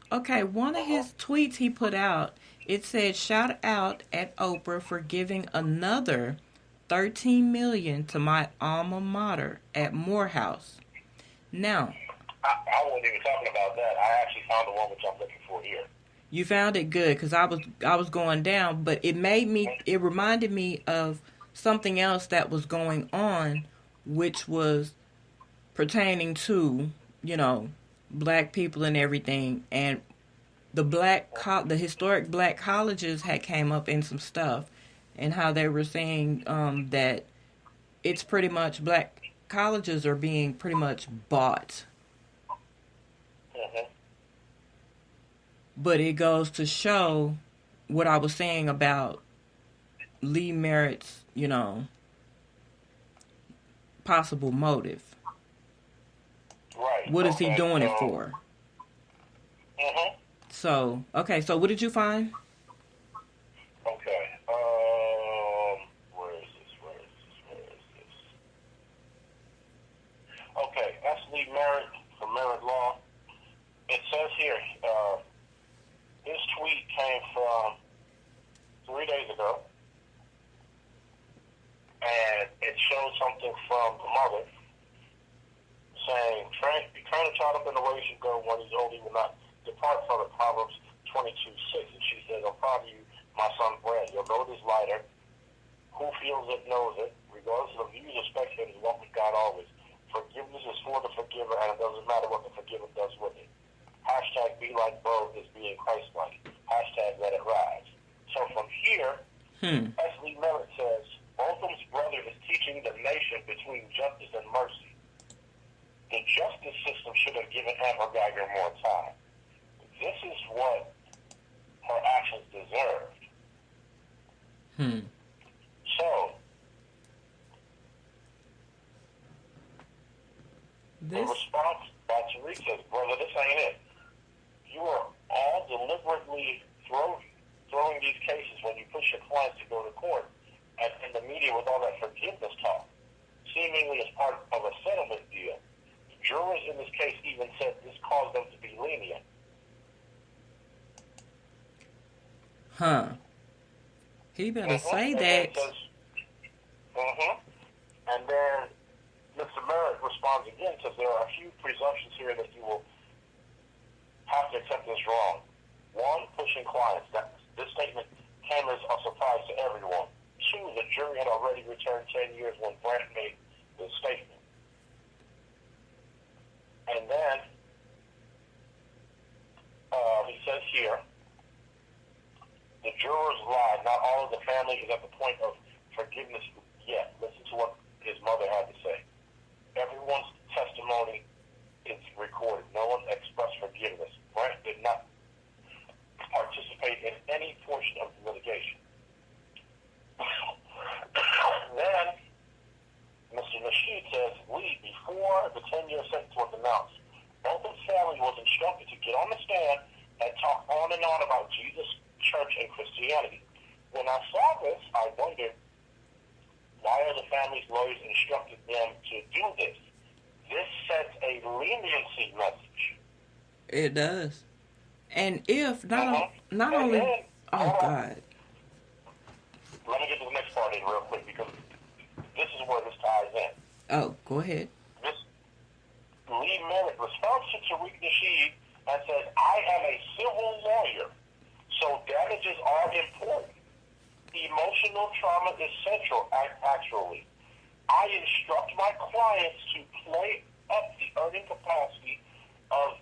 Okay, one of his tweets he put out, it said, shout out at Oprah for giving another $13 million to my alma mater at Morehouse. Now, I wasn't even talking about that. I actually found the one which I'm looking for here. You found it good because I was going down, but it reminded me of something else that was going on, which was pertaining to, black people and everything, and the historic black colleges had came up in some stuff, and how they were saying that it's pretty much black colleges are being pretty much bought. But it goes to show what I was saying about Lee Merritt's, possible motive. Right. What is he doing it for? So, okay, so what did you find? Okay. Where is this? Okay, that's Lee Merritt from Merritt Law. It says here, his tweet came from 3 days ago, and it shows something from the mother saying, train a child up in the way he should go. When he's old, he will not depart from it. Proverbs 22:6. And she says, I'm proud of you, my son Brad. Your load is lighter. Who feels it knows it. Regardless of views or spectators, walk with God always. Forgiveness is for the forgiver, and it doesn't matter what the forgiver does with it. Hashtag be like Bo is being Christ-like. Hashtag let it rise. So from here, as Lee Merritt says, Bolton's brother is teaching the nation between justice and mercy. The justice system should have given Amber-Guyger more time. This is what her actions deserved. So, the response by Tariq says, brother, this ain't it. You are all deliberately throwing these cases when you push your clients to go to court and in the media with all that forgiveness talk, seemingly as part of a settlement deal. Jurors in this case even said this caused them to be lenient. He better say that. And then Mr. Merritt responds again, says there are a few presumptions here that you will have to accept this wrong. One, pushing clients. This statement came as a surprise to everyone. 2, the jury had already returned 10 years when Brandt made the statement. And then he says here, the jurors lied. Not all of the family is at the point of forgiveness yet. Listen to what his mother had to say. Everyone's testimony is recorded. No one expressed forgiveness. Brandt did not participate in any portion of the litigation. Then, Mr. Nasheed says, before the 10-year sentence was announced, both his family was instructed to get on the stand and talk on and on about Jesus, church, and Christianity. When I saw this, I wondered, why are the family's lawyers instructed them to do this? This sets a leniency message. It does. And if not only, oh God. Let me get to the next part in real quick because this is where this ties in. Oh, go ahead. This Lee Merritt responds to Tariq Nasheed and says, I am a civil lawyer, so damages are important. Emotional trauma is central, actually. I instruct my clients to play up the earning capacity of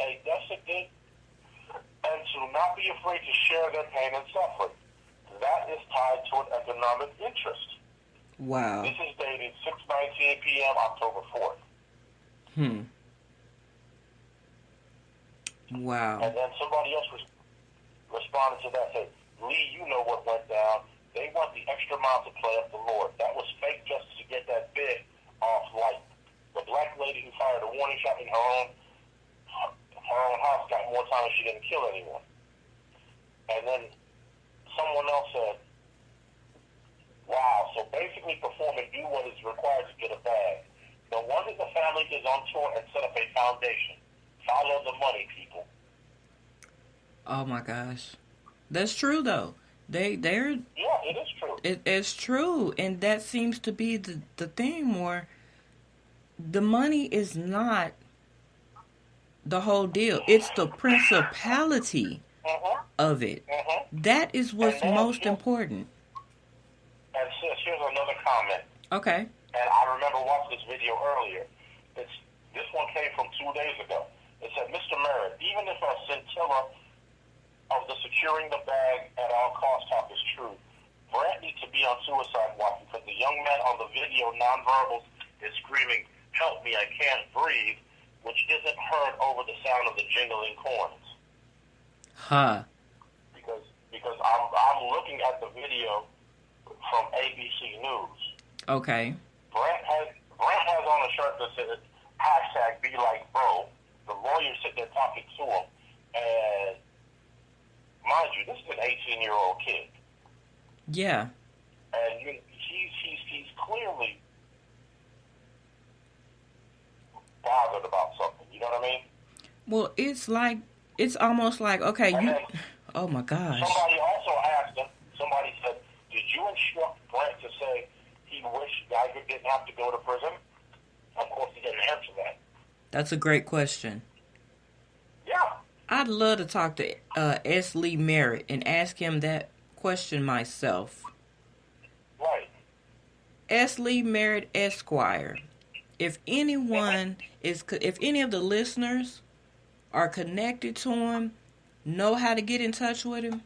a decedent and to not be afraid to share their pain and suffering. That is tied to an economic interest. Wow. This is dated 6:19 p.m. October 4th. Wow. And then somebody else responded to that, said, Lee, you know what went down. They went the extra mile to play up the Lord. That was fake justice to get that bid off light. The black lady who fired a warning shot in her own house got more time and she didn't kill anyone. And then someone else said, wow, so basically perform and do what is required to get a bag. No wonder the family is on tour and set up a foundation. Follow the money, people. Oh my gosh. That's true though. They're Yeah, it is true. It's true, and that seems to be the thing more. The money is not the whole deal. It's the principality of it. That is what's most important. And sis, here's another comment. Okay. And I remember watching this video earlier. This one came from 2 days ago. It said, Mr. Merritt, even if our scintilla of the securing the bag at all costs talk is true, Brandt needs to be on suicide watch because the young man on the video, nonverbals, is screaming, help me, I can't breathe, which isn't heard over the sound of the jingling coins. Huh. Because I'm looking at the video from ABC News. Okay. Brandt has on a shirt that says #BeLikeBro. The lawyer sitting there talking to him, and mind you, this is an 18-year-old kid. Yeah. And he's clearly bothered about something. You know what I mean? Well, it's almost like, okay, oh my gosh. Somebody also asked him, somebody said, did you instruct Brandt to say he wished Guyger didn't have to go to prison? Of course, he didn't answer that. That's a great question. Yeah. I'd love to talk to S. Lee Merritt and ask him that question myself. Right. S. Lee Merritt, Esquire. If any of the listeners are connected to him, know how to get in touch with him,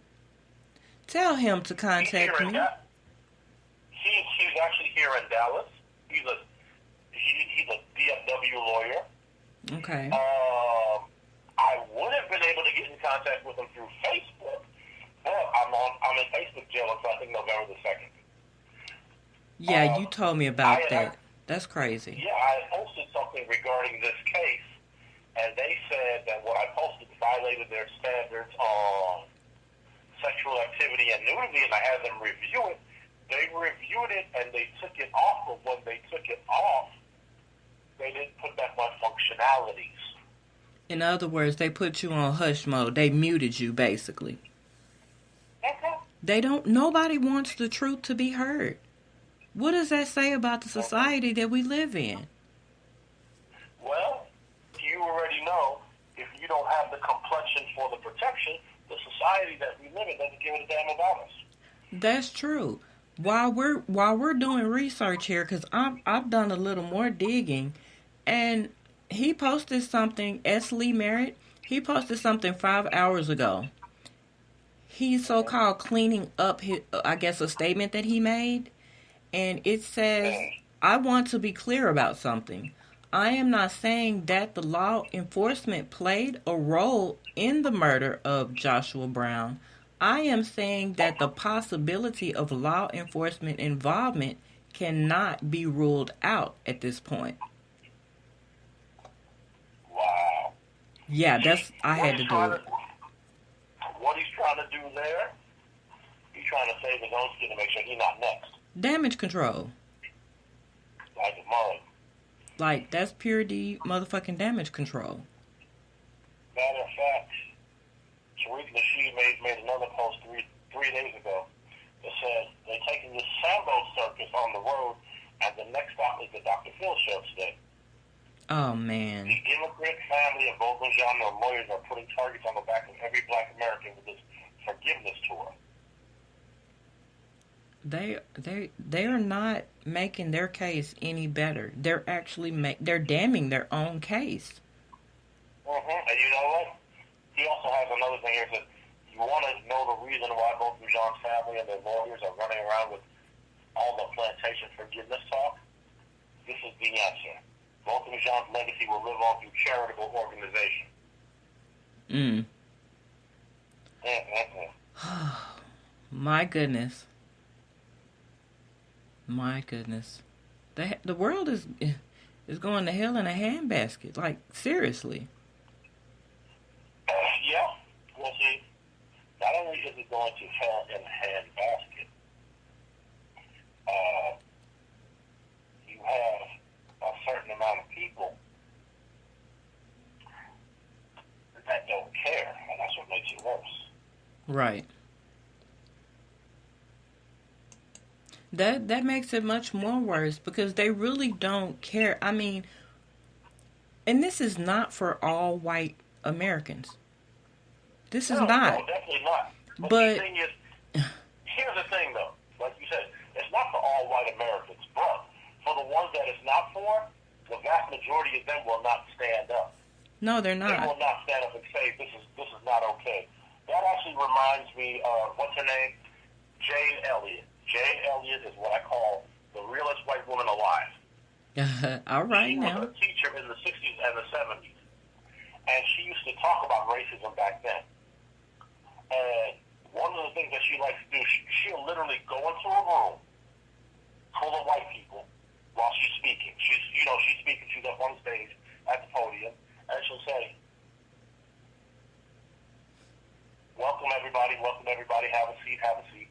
tell him to contact me. He's actually here in Dallas. He's a DFW lawyer. Okay. I would have been able to get in contact with him through Facebook, but I'm in Facebook jail until I think November the 2nd. Yeah, you told me about that. That's crazy. Yeah, I posted something regarding this case, and they said that what I posted violated their standards on sexual activity and nudity, and I had them review it. They reviewed it, and they took it off, but when they took it off, they didn't put back my functionalities. In other words, they put you on hush mode. They muted you, basically. Nobody wants the truth to be heard. What does that say about the society that we live in? Well, you already know, if you don't have the complexion for the protection, the society that we live in doesn't give a damn about us. That's true. while we're doing research here, because I've done a little more digging, and he posted something. S. Lee Merritt. He posted something 5 hours ago. He's so-called cleaning up his, I guess, a statement that he made, and it says, "I want to be clear about something. I am not saying that the law enforcement played a role in the murder of Joshua Brown. I am saying that the possibility of law enforcement involvement cannot be ruled out at this point." Wow. Yeah, I had to do it. What he's trying to do there, he's trying to save his own skin to make sure he's not next. Damage control. Like the Murray. Like, that's pure D motherfucking damage control. Matter of fact, Tariq Nasheed made another post three days ago that said they're taking this Sambo circus on the road, and the next stop is the Dr. Phil show today. Oh, man. The immigrant family of both genre lawyers are putting targets on the back of every black American with this forgiveness tour. They are not making their case any better. They're actually they're damning their own case. And you know what? He also has another thing here that you want to know the reason why both Jean's family and their lawyers are running around with all the plantation forgiveness talk? This is the answer. Both Jean's legacy will live on through charitable organization. My goodness. My goodness. The world is going to hell in a handbasket. Like, seriously. Yeah. Well, see, not only is it going to hell in a handbasket, you have a certain amount of people that don't care, and that's what makes it worse. Right. That makes it much more worse because they really don't care. I mean, and this is not for all white Americans. This is not. No, definitely not. But the thing is, here's the thing, though. Like you said, it's not for all white Americans, but for the ones that it's not for, the vast majority of them will not stand up. No, they're not. They will not stand up and say, this is not okay. That actually reminds me of, what's her name? Jane Elliott. Jane Elliott is what I call the realest white woman alive. All right, she now. was a teacher in the 60s and the 70s. And she used to talk about racism back then. And one of the things that she likes to do, she'll literally go into a room full of white people while she's speaking. She's speaking, she's up on stage at the podium, and she'll say, welcome everybody, have a seat.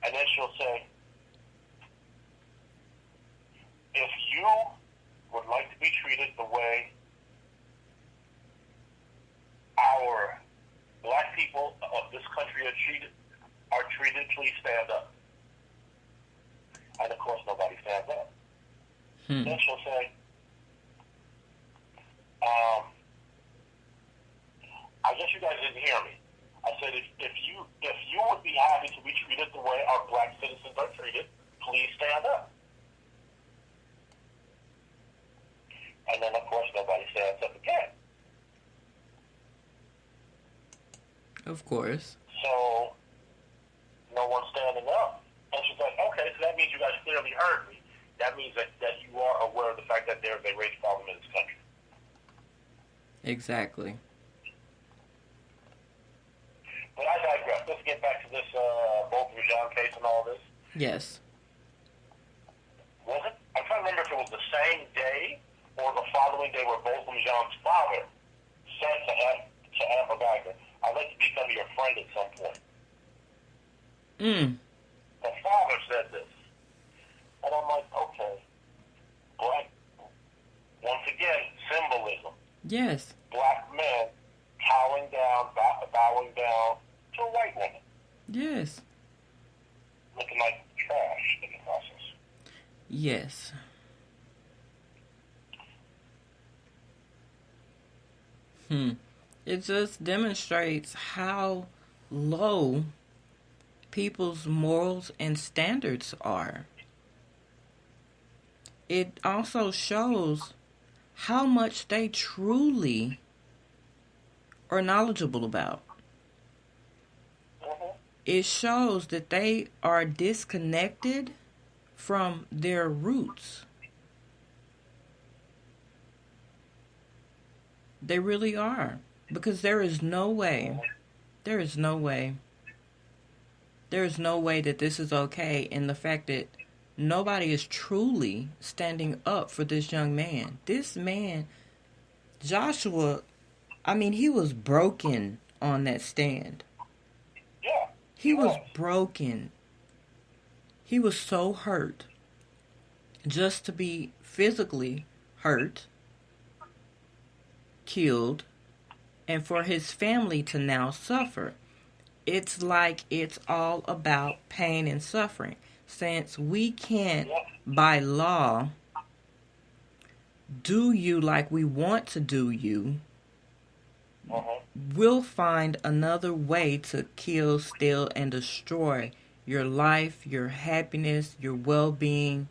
And then she'll say, if you would like to be treated the way our black people of this country are treated, please stand up. And of course nobody stands up. Then she'll say, I guess you guys didn't hear me. I said, if you would be happy to be treated the way our black citizens are treated, please stand up. And then, of course, nobody stands up again. Of course. So, no one's standing up. And she's like, okay, so that means you guys clearly heard me. That means that you are aware of the fact that there's a race problem in this country. Exactly. But I digress. Let's get back to this Bolt Rajan case and all this. Yes. Was it? I'm trying to remember if it was the same day or the following day where Bolt Rajan's father said to amber-guyger, I'd like to become your friend at some point. The father said this. And I'm like, okay. Black, once again, symbolism. Yes. Black men bowing down to a white woman. Yes. Looking like trash in the process. Yes. It just demonstrates how low people's morals and standards are. It also shows how much they truly are knowledgeable about. It shows that they are disconnected from their roots. They really are. Because there is no way that this is okay in the fact that nobody is truly standing up for this young man. This man, Joshua, I mean, he was broken on that stand. Yeah. He was broken. He was so hurt just to be physically hurt, killed, and for his family to now suffer. It's like it's all about pain and suffering. Since we can't, by law, do you like we want to do you, we'll find another way to kill, steal, and destroy your life, your happiness, your well-being,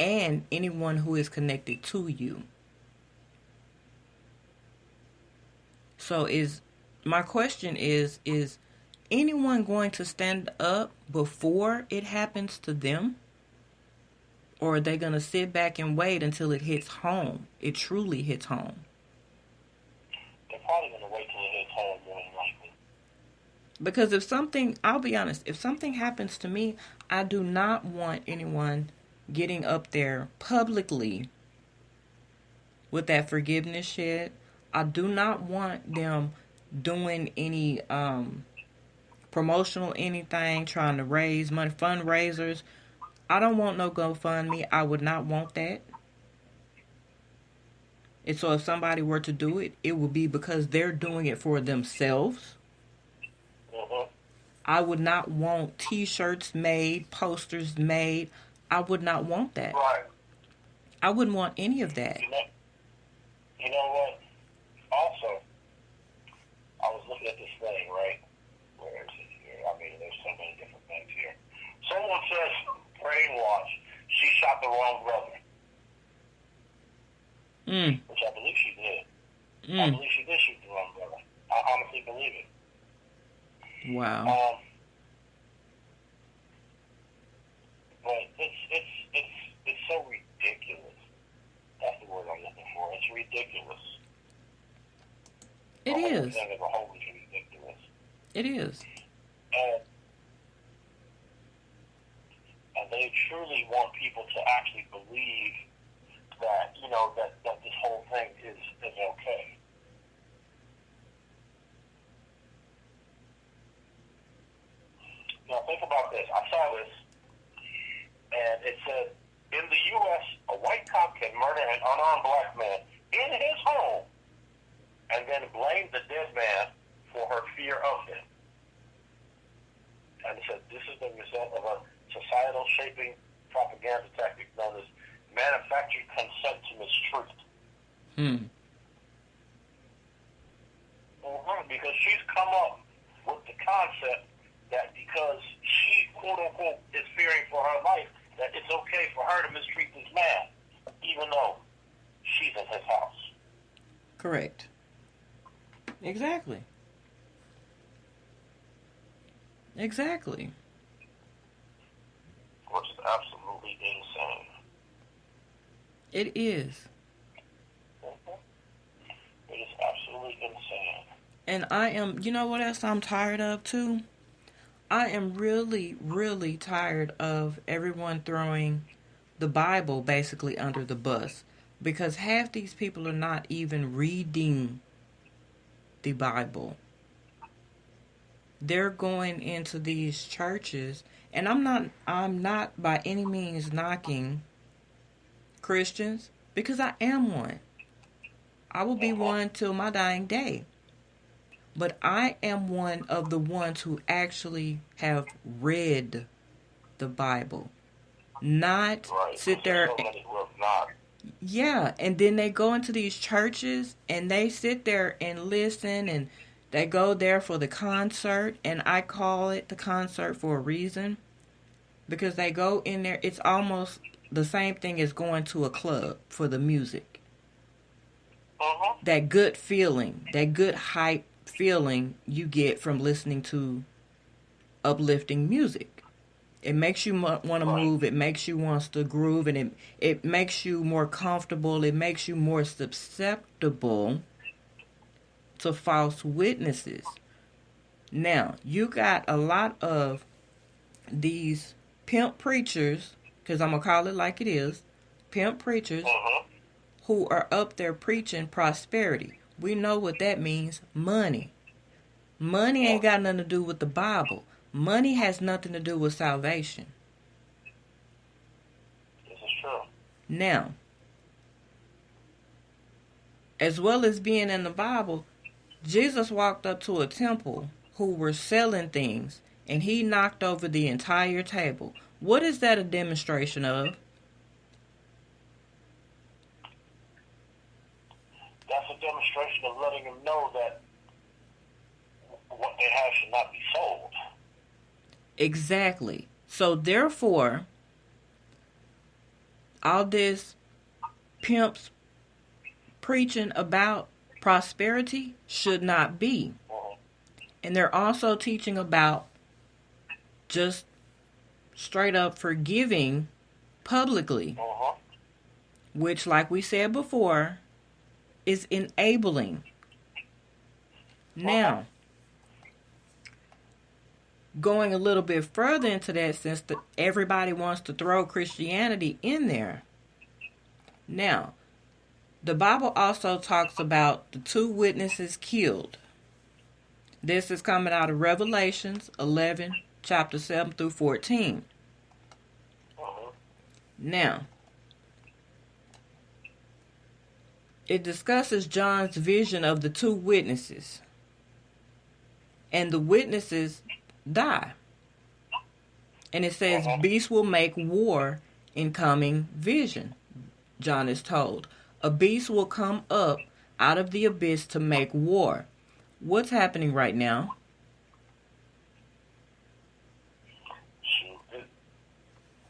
and anyone who is connected to you. So my question is anyone going to stand up before it happens to them? Or are they going to sit back and wait until it hits home? It truly hits home. They're probably going to wait till it hits home more than likely. Because I'll be honest, if something happens to me, I do not want anyone getting up there publicly with that forgiveness shit. I do not want them doing any promotional anything, trying to raise money, fundraisers. I don't want no GoFundMe. I would not want that. And so if somebody were to do it, it would be because they're doing it for themselves. I would not want T-shirts made, posters made. I would not want that. Right. I wouldn't want any of that. You know what? Also, I was looking at this thing, right? Where is it here? I mean, there's so many different things here. Someone says, brainwash, she shot the wrong brother. Which I believe she did. I believe she did shoot the wrong brother. I honestly believe it. Wow. But it's so ridiculous. That's the word I'm looking for. It's ridiculous. It is. The thing as a whole is ridiculous. It is. And they truly want people to actually believe that, you know, that this whole thing is okay. Now think about this. I saw this, and it said, in the U.S., a white cop can murder an unarmed black man in his home and then blame the dead man for her fear of him. And it said, this is the result of a societal shaping propaganda tactic known as manufactured consent to mistreat. Because she's come up with the concept that because she, quote unquote, is fearing for her life, that it's okay for her to mistreat this man, even though she's in his house. Correct. Exactly. Exactly. Which is absolutely insane. It is. It is absolutely insane. And I am, you know what else I'm tired of too? I am really, really tired of everyone throwing the Bible basically under the bus. Because half these people are not even reading the Bible. They're going into these churches, and I'm not by any means knocking Christians, because I am one. I will be one till my dying day. But I am one of the ones who actually have read the Bible. Not sit there. Yeah, and then they go into these churches and they sit there and listen and They go there for the concert, and I call it the concert for a reason. Because they go in there, it's almost the same thing as going to a club for the music. That good feeling, that good hype feeling you get from listening to uplifting music. It makes you want to move. It makes you want to groove, and it makes you more comfortable. It makes you more susceptible to false witnesses. Now, you got a lot of these pimp preachers, because I'm going to call it like it is, pimp preachers, who are up there preaching prosperity. We know what that means, money. Money ain't got nothing to do with the Bible. Money has nothing to do with salvation. This is true. Now, as well as being in the Bible, Jesus walked up to a temple who were selling things, and he knocked over the entire table. What is that a demonstration of? That's a demonstration of letting them know that what they have should not be sold. Exactly. So therefore, all this pimps preaching about prosperity should not be. And they're also teaching about just straight up forgiving publicly, which, like we said before, is enabling. Now, going a little bit further into that, since everybody wants to throw Christianity in there. Now, the Bible also talks about the 2 witnesses killed. This is coming out of Revelations 11, chapter 7 through 14. Now, it discusses John's vision of the 2 witnesses. And the witnesses die. And it says, beasts will make war in coming vision, John is told. A beast will come up out of the abyss to make war. What's happening right now?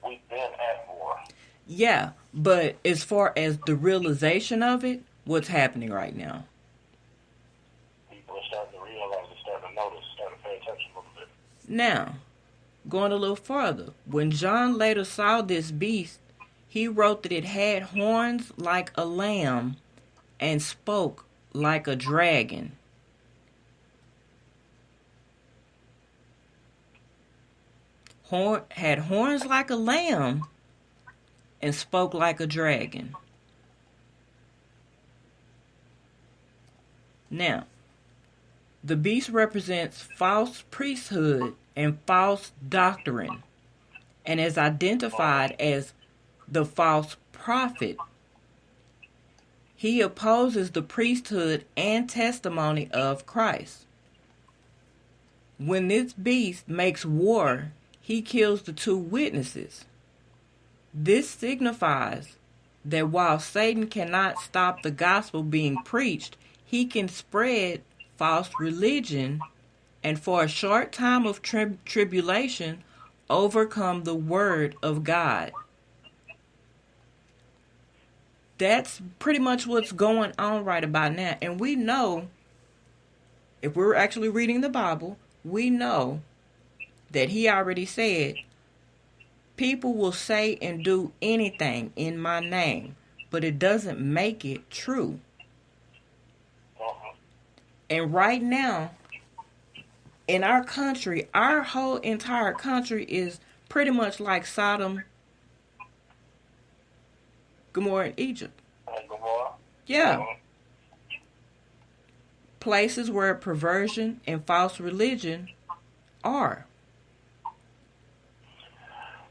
We've been at war. Yeah, but as far as the realization of it, what's happening right now? People are starting to realize, they're starting to notice, starting to pay attention a little bit. Now, going a little further, when John later saw this beast, he wrote that it had horns like a lamb and spoke like a dragon. Had horns like a lamb and spoke like a dragon. Now, the beast represents false priesthood and false doctrine, and is identified as the false prophet. He opposes the priesthood and testimony of Christ. When this beast makes war, he kills the 2 witnesses. This signifies that while Satan cannot stop the gospel being preached, he can spread false religion and for a short time of tribulation overcome the word of God. That's pretty much what's going on right about now. And we know, if we're actually reading the Bible, we know that he already said, people will say and do anything in my name, but it doesn't make it true. And right now, in our country, our whole entire country is pretty much like Sodom, Gomorrah, and Egypt. Yeah. Places where perversion and false religion are.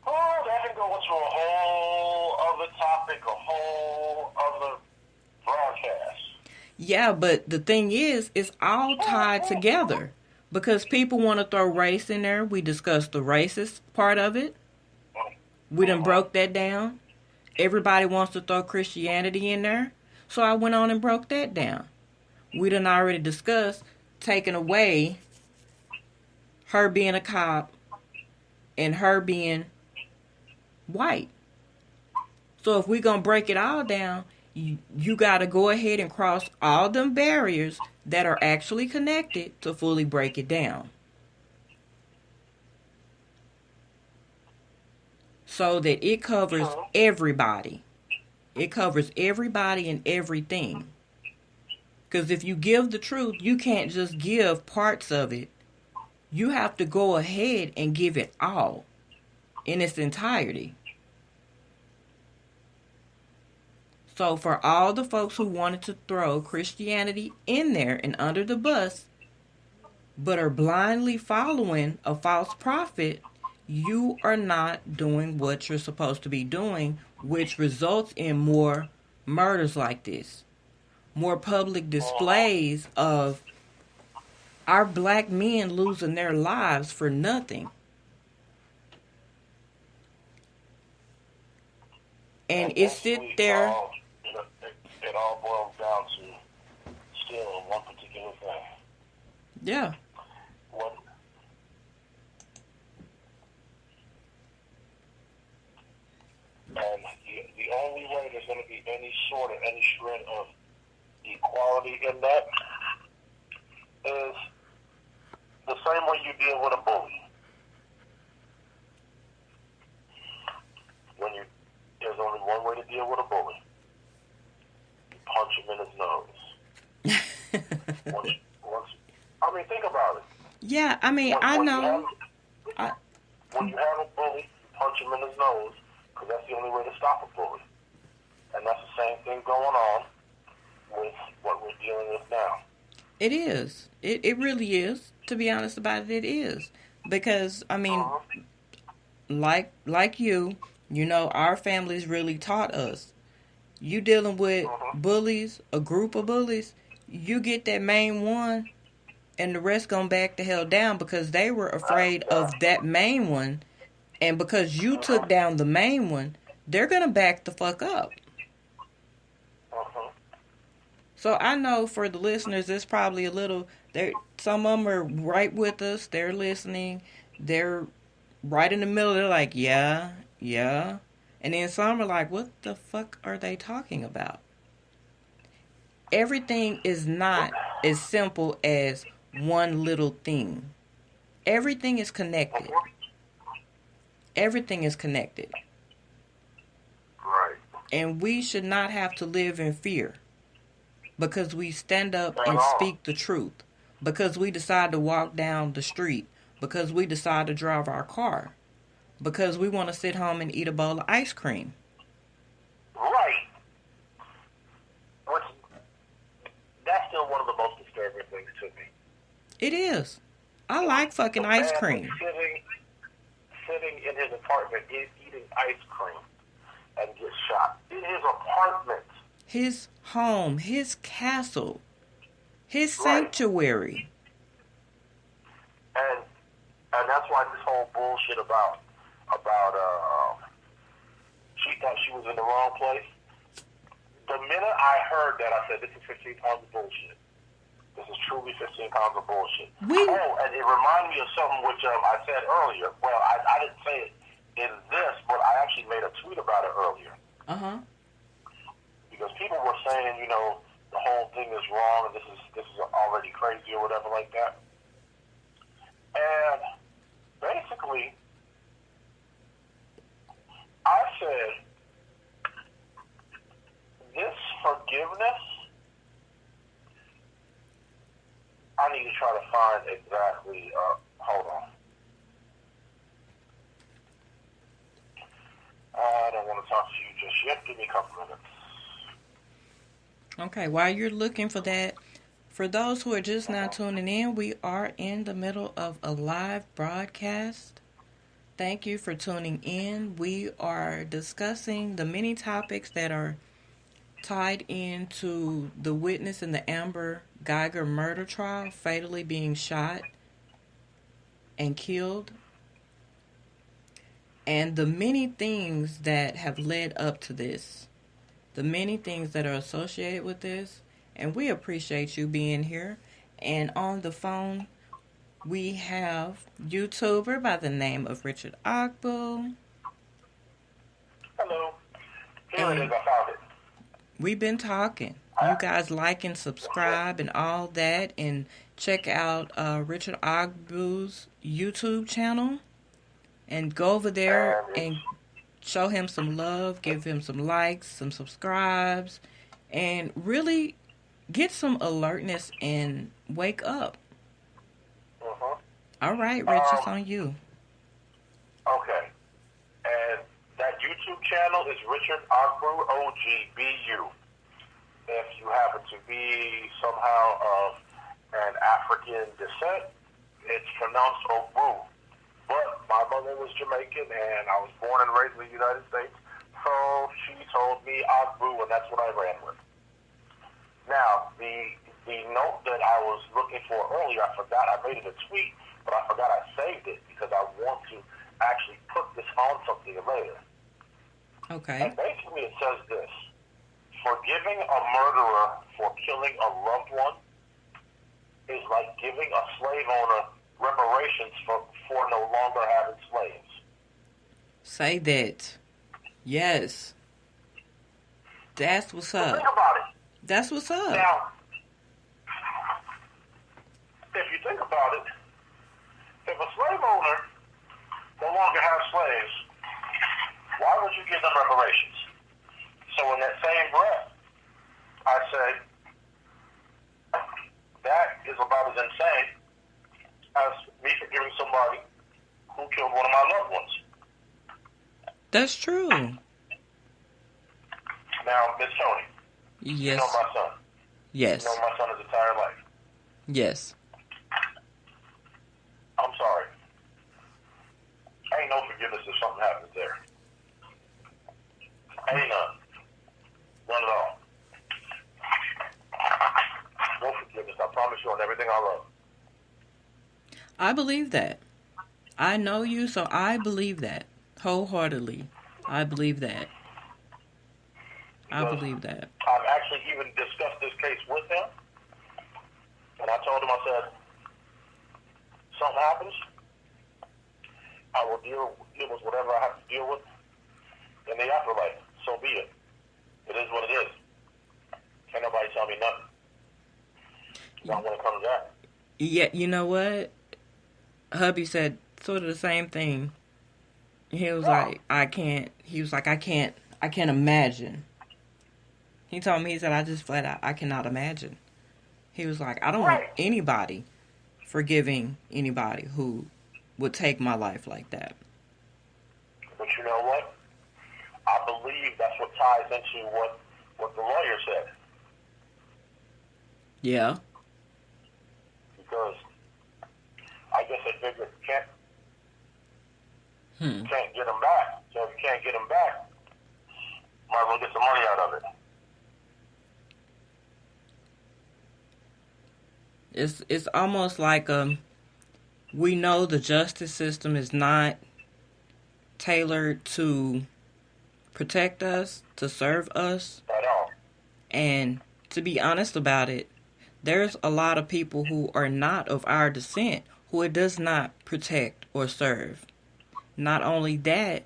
Oh, that can go into a whole other topic, a whole other broadcast. Yeah, but the thing is, it's all tied together. Because people want to throw race in there. We discussed the racist part of it. We done broke that down. Everybody wants to throw Christianity in there. So I went on and broke that down. We done already discussed taking away her being a cop and her being white. So if we're going to break it all down, you got to go ahead and cross all them barriers that are actually connected to fully break it down. So that it covers everybody. It covers everybody and everything. Because if you give the truth, you can't just give parts of it. You have to go ahead and give it all in its entirety. So for all the folks who wanted to throw Christianity in there and under the bus, but are blindly following a false prophet, you are not doing what you're supposed to be doing, which results in more murders like this. More public displays of our black men losing their lives for nothing. And it sits there. It all boils down to still one particular thing. Yeah. And the only way there's going to be any shred of equality in that is the same way you deal with a bully. There's only one way to deal with a bully. You punch him in his nose. I mean, think about it. Yeah, I mean, I know. When you have a bully, you punch him in his nose, because that's the only way to stop a bully. And that's the same thing going on with what we're dealing with now. It is. It really is. To be honest about it, it is. Because, I mean, like you know, our families really taught us. You dealing with bullies, a group of bullies, you get that main one, and the rest gonna back the hell down because they were afraid of that main one. And because you took down the main one, they're gonna back the fuck up. So I know for the listeners, it's probably a little. Some of them are right with us. They're listening. They're right in the middle. They're like, yeah. And then some are like, what the fuck are they talking about? Everything is not as simple as one little thing. Everything is connected. Everything is connected. Right. And we should not have to live in fear. Because we stand up and speak the truth. Because we decide to walk down the street. Because we decide to drive our car. Because we want to sit home and eat a bowl of ice cream. Right. That's still one of the most disturbing things to me. It is. I like fucking ice cream. Sitting in his apartment eating ice cream and gets shot. In his apartment. His home, his castle, his sanctuary. And that's why this whole bullshit about she thought she was in the wrong place. The minute I heard that, I said, this is 15 pounds of bullshit. This is truly 15 pounds of bullshit. And it reminded me of something which I said earlier. Well, I didn't say it in this, but I actually made a tweet about it earlier. Because people were saying, you know, the whole thing is wrong and this is already crazy or whatever like that. And basically, I said, this forgiveness, I need to try to find exactly, hold on. I don't want to talk to you just yet. Give me a couple minutes. Okay, while you're looking for that, for those who are just now tuning in, we are in the middle of a live broadcast. Thank you for tuning in. We are discussing the many topics that are tied into the witness in the amber-guyger murder trial, fatally being shot and killed, and the many things that have led up to this, the many things that are associated with this. And we appreciate you being here. And on the phone, we have YouTuber by the name of Richard Ogbu. Hello. Here it is. I found it. We've been talking. You guys like and subscribe and all that. And check out Richard Ogbu's YouTube channel. And go over there and show him some love. Give him some likes, some subscribes. And really get some alertness and wake up. All right, Rich, it's on you. Okay. And that YouTube channel is Richard Ogbu, O-G-B-U. If you happen to be somehow of an African descent, it's pronounced Ogbu. But my mother was Jamaican, and I was born and raised in the United States, so she told me Ogbu, and that's what I ran with. Now, the note that I was looking for earlier, I forgot. I made it a tweet, but I forgot I saved it because I want to actually put this on something later. Okay. And basically it says this: forgiving a murderer for killing a loved one is like giving a slave owner reparations for no longer having slaves. Say that. Yes. That's what's up. Think about it. That's what's up. Now, if you think about it, if a slave owner no longer has slaves, why would you give them reparations? So in that same breath, I say, that is about as insane as me forgiving somebody who killed one of my loved ones. That's true. Now, Miss Toni, Yes. you know my son. Yes. You know my son his entire life. Yes. I'm sorry. Ain't no forgiveness if something happens there. Ain't none. None at all. No forgiveness. I promise you on everything I love. I believe that. I know you, so I believe that. Wholeheartedly. I believe that. I believe that. I've actually even discussed this case with him. And I told him, I said, something happens, I will deal with whatever I have to deal with in the afterlife. So be it. It is what it is. Can't nobody tell me nothing. Not when it comes to that. Yeah, you know what? Hubby said sort of the same thing. He was like, I can't imagine. He told me, he said, I just flat out, I cannot imagine. He was like, I don't want anybody forgiving anybody who would take my life like that. But you know what? I believe that's what ties into what the lawyer said. Yeah. Because I guess they figured can't get them back. So if you can't get them back, might as well get some money out of it. It's almost like we know the justice system is not tailored to protect us, to serve us. At all. And to be honest about it, there's a lot of people who are not of our descent who it does not protect or serve. Not only that,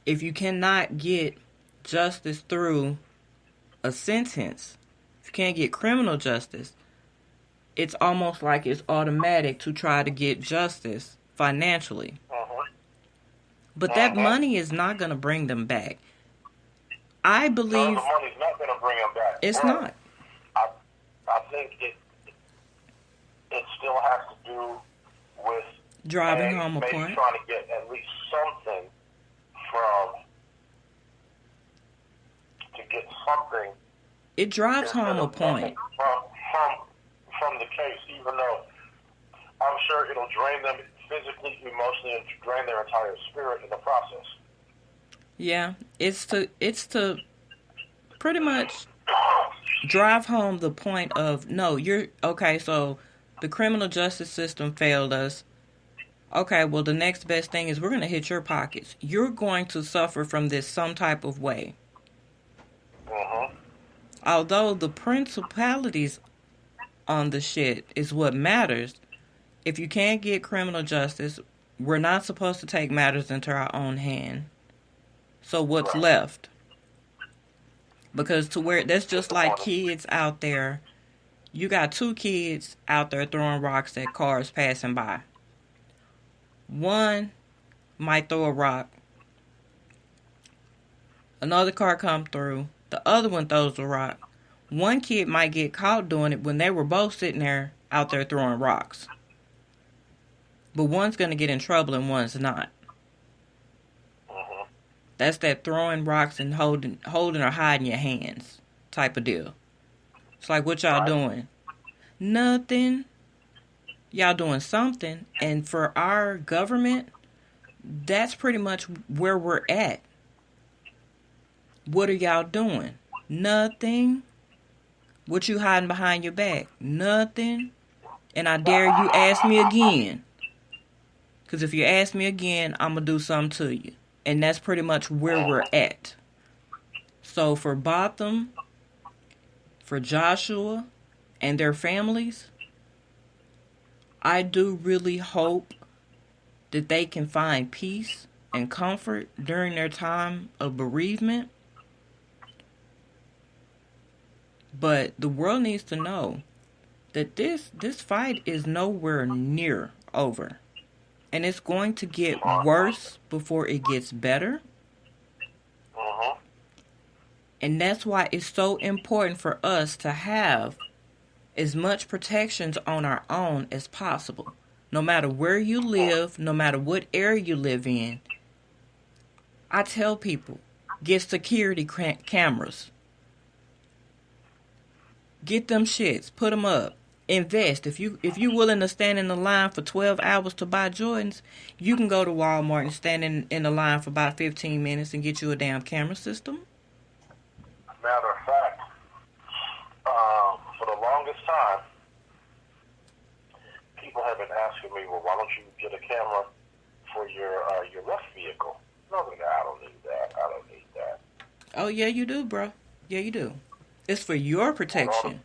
if you cannot get justice through a sentence, if you can't get criminal justice, it's almost like it's automatic to try to get justice financially. But that money is not going to bring them back. I believe... No, the money's not going to bring them back. It's not. I think it still has to do with... driving home a maybe point. Trying to get at least something to get something... It drives home a point. From the case, even though I'm sure it'll drain them physically, emotionally, and drain their entire spirit in the process. Yeah, it's to pretty much drive home the point of, no, you're okay, so the criminal justice system failed us. Okay, well, the next best thing is we're going to hit your pockets. You're going to suffer from this some type of way. Mm-hmm. Although the principalities on the shit is what matters. If you can't get criminal justice, we're not supposed to take matters into our own hand. So what's left? Because to where that's just like kids out there. You got 2 kids out there throwing rocks at cars passing by. One might throw a rock. Another car come through. The other one throws a rock. One kid might get caught doing it when they were both sitting there out there throwing rocks. But one's going to get in trouble and one's not. That's that throwing rocks and holding or hiding your hands type of deal. It's like, what y'all doing? Nothing. Y'all doing something. And for our government, that's pretty much where we're at. What are y'all doing? Nothing. What you hiding behind your back? Nothing. And I dare you ask me again. Because if you ask me again, I'm going to do something to you. And that's pretty much where we're at. So for Botham, for Joshua, and their families, I do really hope that they can find peace and comfort during their time of bereavement. But the world needs to know that this fight is nowhere near over. And it's going to get worse before it gets better. And that's why it's so important for us to have as much protections on our own as possible. No matter where you live, no matter what area you live in. I tell people, get security cameras. Get them shits. Put them up. Invest. If you willing to stand in the line for 12 hours to buy Jordans, you can go to Walmart and stand in the line for about 15 minutes and get you a damn camera system. Matter of fact, for the longest time, people have been asking me, well, why don't you get a camera for your rough vehicle? No, I don't need that. I don't need that. Oh, yeah, you do, bro. Yeah, you do. It's for your protection.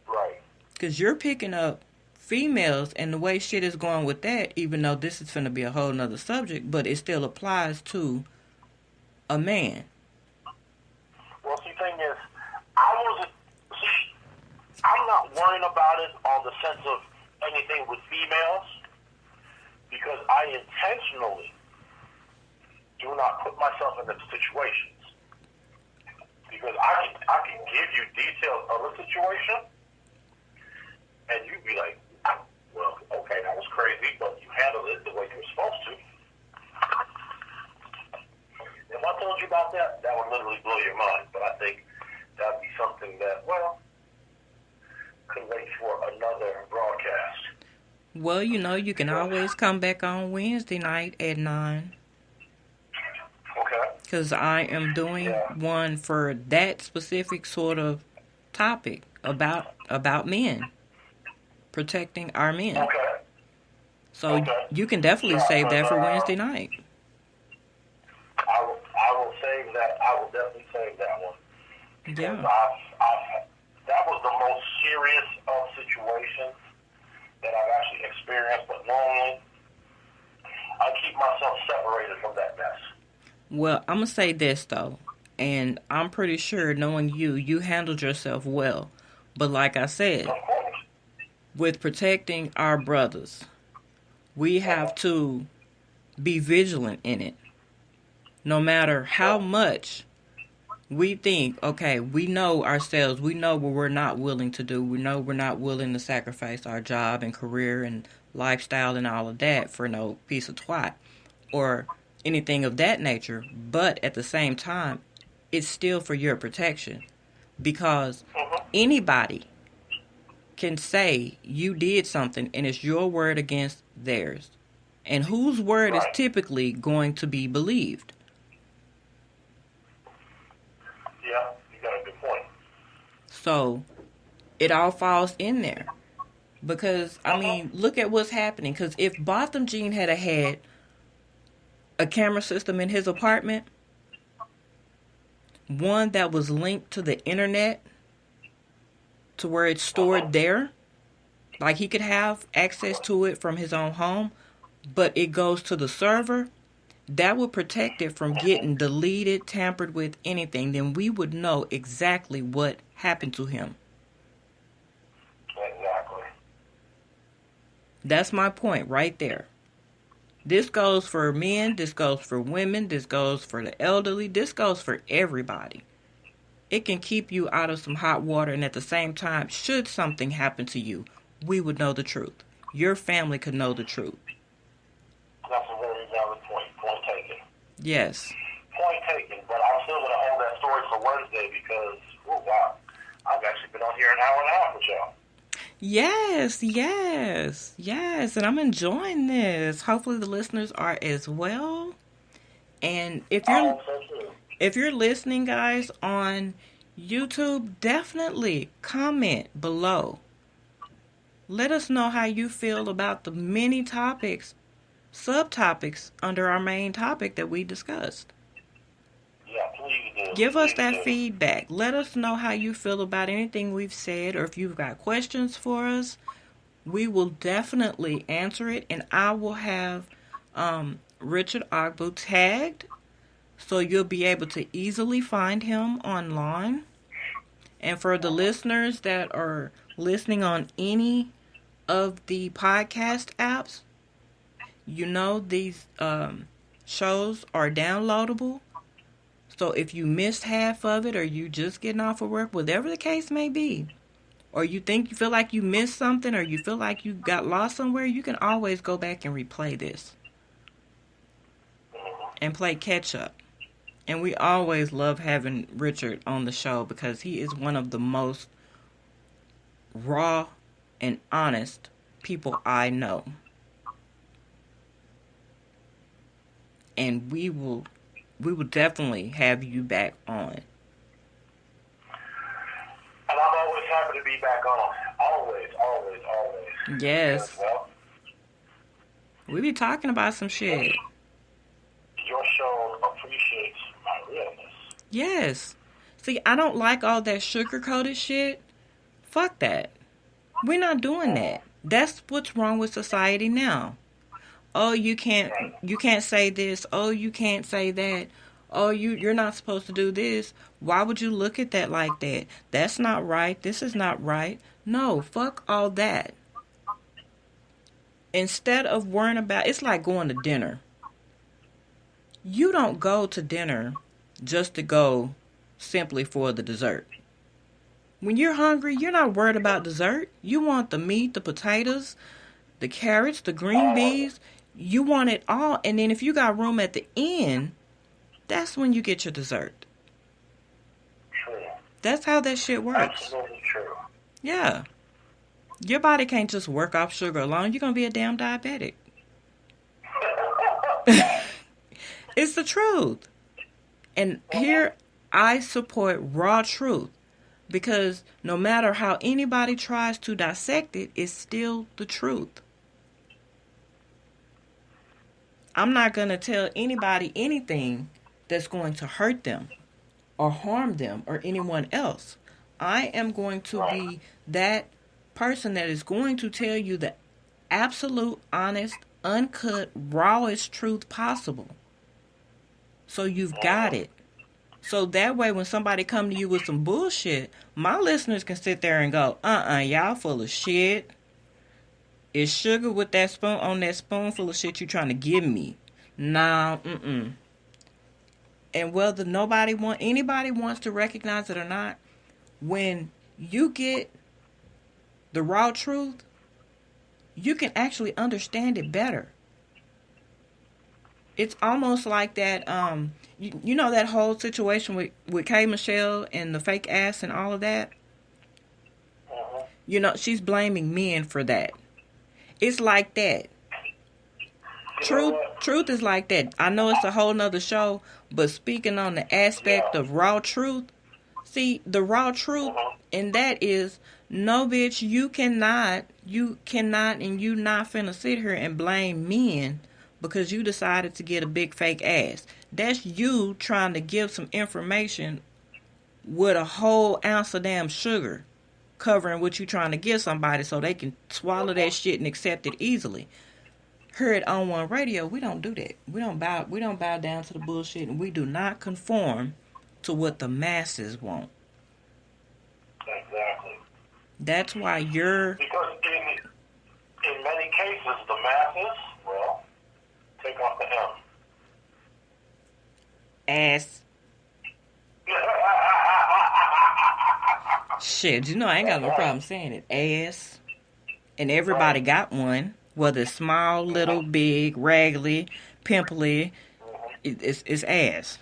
Right. Because you're picking up females, and the way shit is going with that, even though this is going to be a whole nother subject, but it still applies to a man. Well, see, thing is, I'm not worrying about it on the sense of anything with females, because I intentionally do not put myself in those situations. Because I can give you details of a situation, and you'd be like, well, okay, that was crazy, but you handled it the way you were supposed to. If I told you about that, that would literally blow your mind. But I think that would be something that, well, could wait for another broadcast. Well, you can always come back on Wednesday night at 9. Okay. Because I am doing one for that specific sort of topic about men. Protecting our men. Okay. So you can definitely save that for Wednesday night. I will save that. I will definitely save that one. Yeah. That was the most serious of situations that I've actually experienced, but normally I keep myself separated from that mess. Well, I'm going to say this, though, and I'm pretty sure knowing you handled yourself well. But like I said, with protecting our brothers, we have to be vigilant in it. No matter how much we think, okay, we know ourselves, we know what we're not willing to do, we know we're not willing to sacrifice our job and career and lifestyle and all of that for no piece of twat or anything of that nature, but at the same time, it's still for your protection, because anybody can say you did something and it's your word against theirs, and whose word is typically going to be believed. Yeah, you got a good point. So it all falls in there, because I mean, look at what's happening. Because if Botham Jean had a camera system in his apartment, one that was linked to the internet to where it's stored there. Like he could have access to it from his own home, but it goes to the server. That would protect it from getting deleted, tampered with, anything. Then we would know exactly what happened to him. Exactly. That's my point right there. This goes for men, this goes for women, this goes for the elderly, this goes for everybody. It can keep you out of some hot water, and at the same time, should something happen to you, we would know the truth. Your family could know the truth. That's a very valid point. Point taken. Yes. Point taken, but I'm still going to hold that story for Wednesday because, oh, wow, I've actually been on here an hour and a half with y'all. Yes, and I'm enjoying this. Hopefully the listeners are as well. And if you're listening, guys, on YouTube, definitely comment below. Let us know how you feel about the many topics, subtopics under our main topic that we discussed. Yeah, please do. Give us that feedback. Let us know how you feel about anything we've said, or if you've got questions for us. We will definitely answer it, and I will have Richard Ogbu tagged, so you'll be able to easily find him online. And for the listeners that are listening on any of the podcast apps, you know these shows are downloadable. So if you missed half of it, or you just getting off of work, whatever the case may be, or you feel like you missed something, or you feel like you got lost somewhere, you can always go back and replay this and play catch up. And we always love having Richard on the show because he is one of the most raw and honest people I know. And we will definitely have you back on. And I'm always happy to be back on. Always. Yes. Well, We be talking about some shit. Your show appreciates my realness. Yes. See, I don't like all that sugar-coated shit. Fuck that. We're not doing that. That's what's wrong with society now. Oh, you can't say this. Oh, you can't say that. Oh, you're not supposed to do this. Why would you look at that like that? That's not right. This is not right. No, fuck all that. Instead of worrying about, it's like going to dinner. You don't go to dinner just to go simply for the dessert. When you're hungry, you're not worried about dessert. You want the meat, the potatoes, the carrots, the green beans. You want it all. And then if you got room at the end, that's when you get your dessert. True. That's how that shit works. Absolutely true. Yeah. Your body can't just work off sugar alone. You're going to be a damn diabetic. It's the truth. And here I support raw truth. Because no matter how anybody tries to dissect it, it's still the truth. I'm not going to tell anybody anything that's going to hurt them or harm them or anyone else. I am going to be that person that is going to tell you the absolute, honest, uncut, rawest truth possible. So you've got it. So that way when somebody come to you with some bullshit, my listeners can sit there and go, y'all full of shit. It's sugar with that spoon on that spoonful of shit you trying to give me. Nah, And whether anybody wants to recognize it or not, when you get the raw truth, you can actually understand it better. It's almost like that, you know that whole situation with K. Michelle and the fake ass and all of that? Uh-huh. You know, she's blaming men for that. It's like that. Truth is like that. I know it's a whole nother show, but speaking on the aspect of raw truth, see, the raw truth, and that is, no, bitch, you cannot, and you not finna sit here and blame men because you decided to get a big fake ass. That's you trying to give some information with a whole ounce of damn sugar covering what you trying to give somebody so they can swallow that shit and accept it easily. Here at On One Radio, we don't do that. We don't bow down to the bullshit, and we do not conform to what the masses want. Exactly. That's why you're... Because in many cases, the masses, well, take off the M. Ass. Shit, you know I ain't got no problem saying it. Ass. And everybody got one. Whether it's small, little, big, raggedy, pimply, it's ass.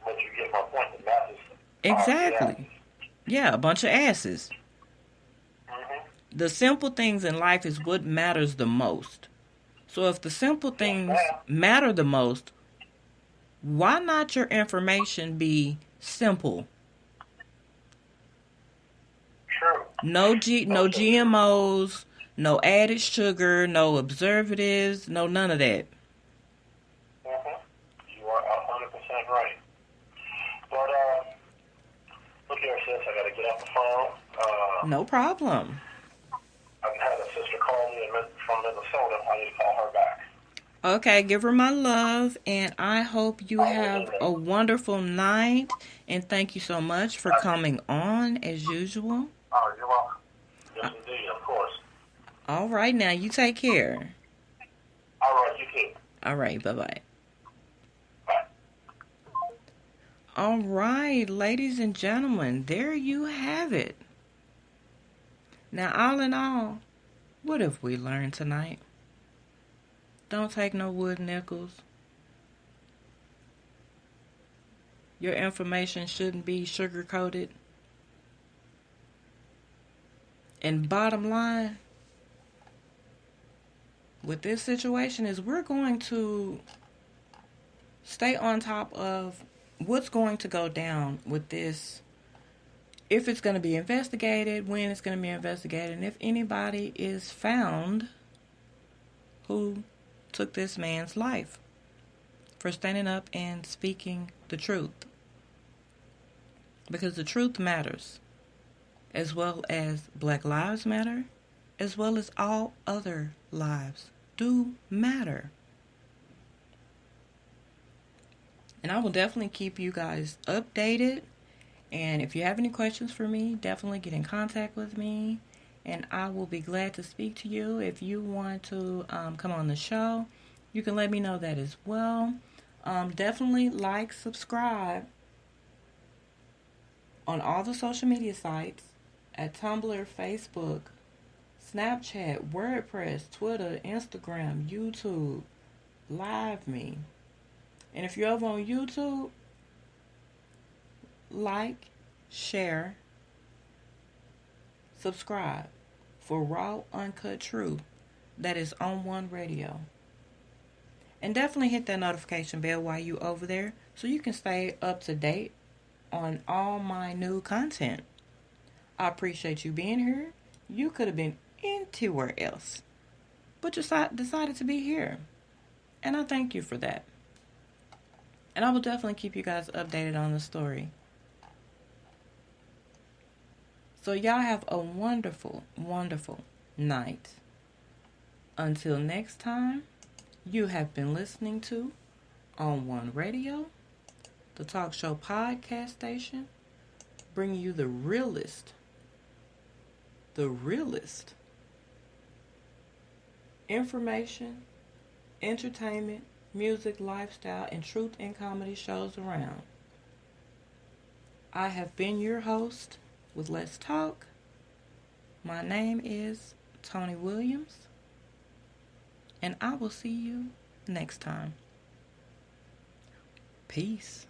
But you get my point, the masses. Exactly. Yeah, a bunch of asses. The simple things in life is what matters the most. So if the simple things matter the most, why not your information be simple? True. No GMOs, no added sugar, no preservatives, no none of that. You are 100% right. But look here, sis, I got to get off the phone. No problem. I've had a sister call me from Minnesota. I need to call her back. Okay, give her my love, and I hope you have a wonderful night, and thank you so much for coming on, as usual. Oh, you're welcome. Yes, indeed, of course. All right, now, you take care. All right, you too. All right, bye-bye. Bye. All right, ladies and gentlemen, there you have it. Now, all in all, what have we learned tonight? Don't take no wood nickels. Your information shouldn't be sugar-coated. And bottom line, with this situation is we're going to stay on top of what's going to go down with this. If it's going to be investigated, when it's going to be investigated, and if anybody is found who took this man's life for standing up and speaking the truth. Because the truth matters, as well as Black Lives Matter, as well as all other lives do matter. And I will definitely keep you guys updated. And if you have any questions for me, definitely get in contact with me. And I will be glad to speak to you. If you want to come on the show, you can let me know that as well. Definitely like, subscribe on all the social media sites at Tumblr, Facebook, Snapchat, WordPress, Twitter, Instagram, YouTube, Live Me. And if you're over on YouTube, like, share, subscribe for raw, uncut truth that is on One Radio. And definitely hit that notification bell while you over there so you can stay up to date on all my new content. I appreciate you being here. You could have been anywhere else, but you decided to be here. And I thank you for that. And I will definitely keep you guys updated on the story. So y'all have a wonderful, wonderful night. Until next time, you have been listening to On One Radio, the talk show podcast station, bringing you the realest information, entertainment, music, lifestyle, and truth and comedy shows around. I have been your host with Let's Talk. My name is Toni Williams, and I will see you next time. Peace.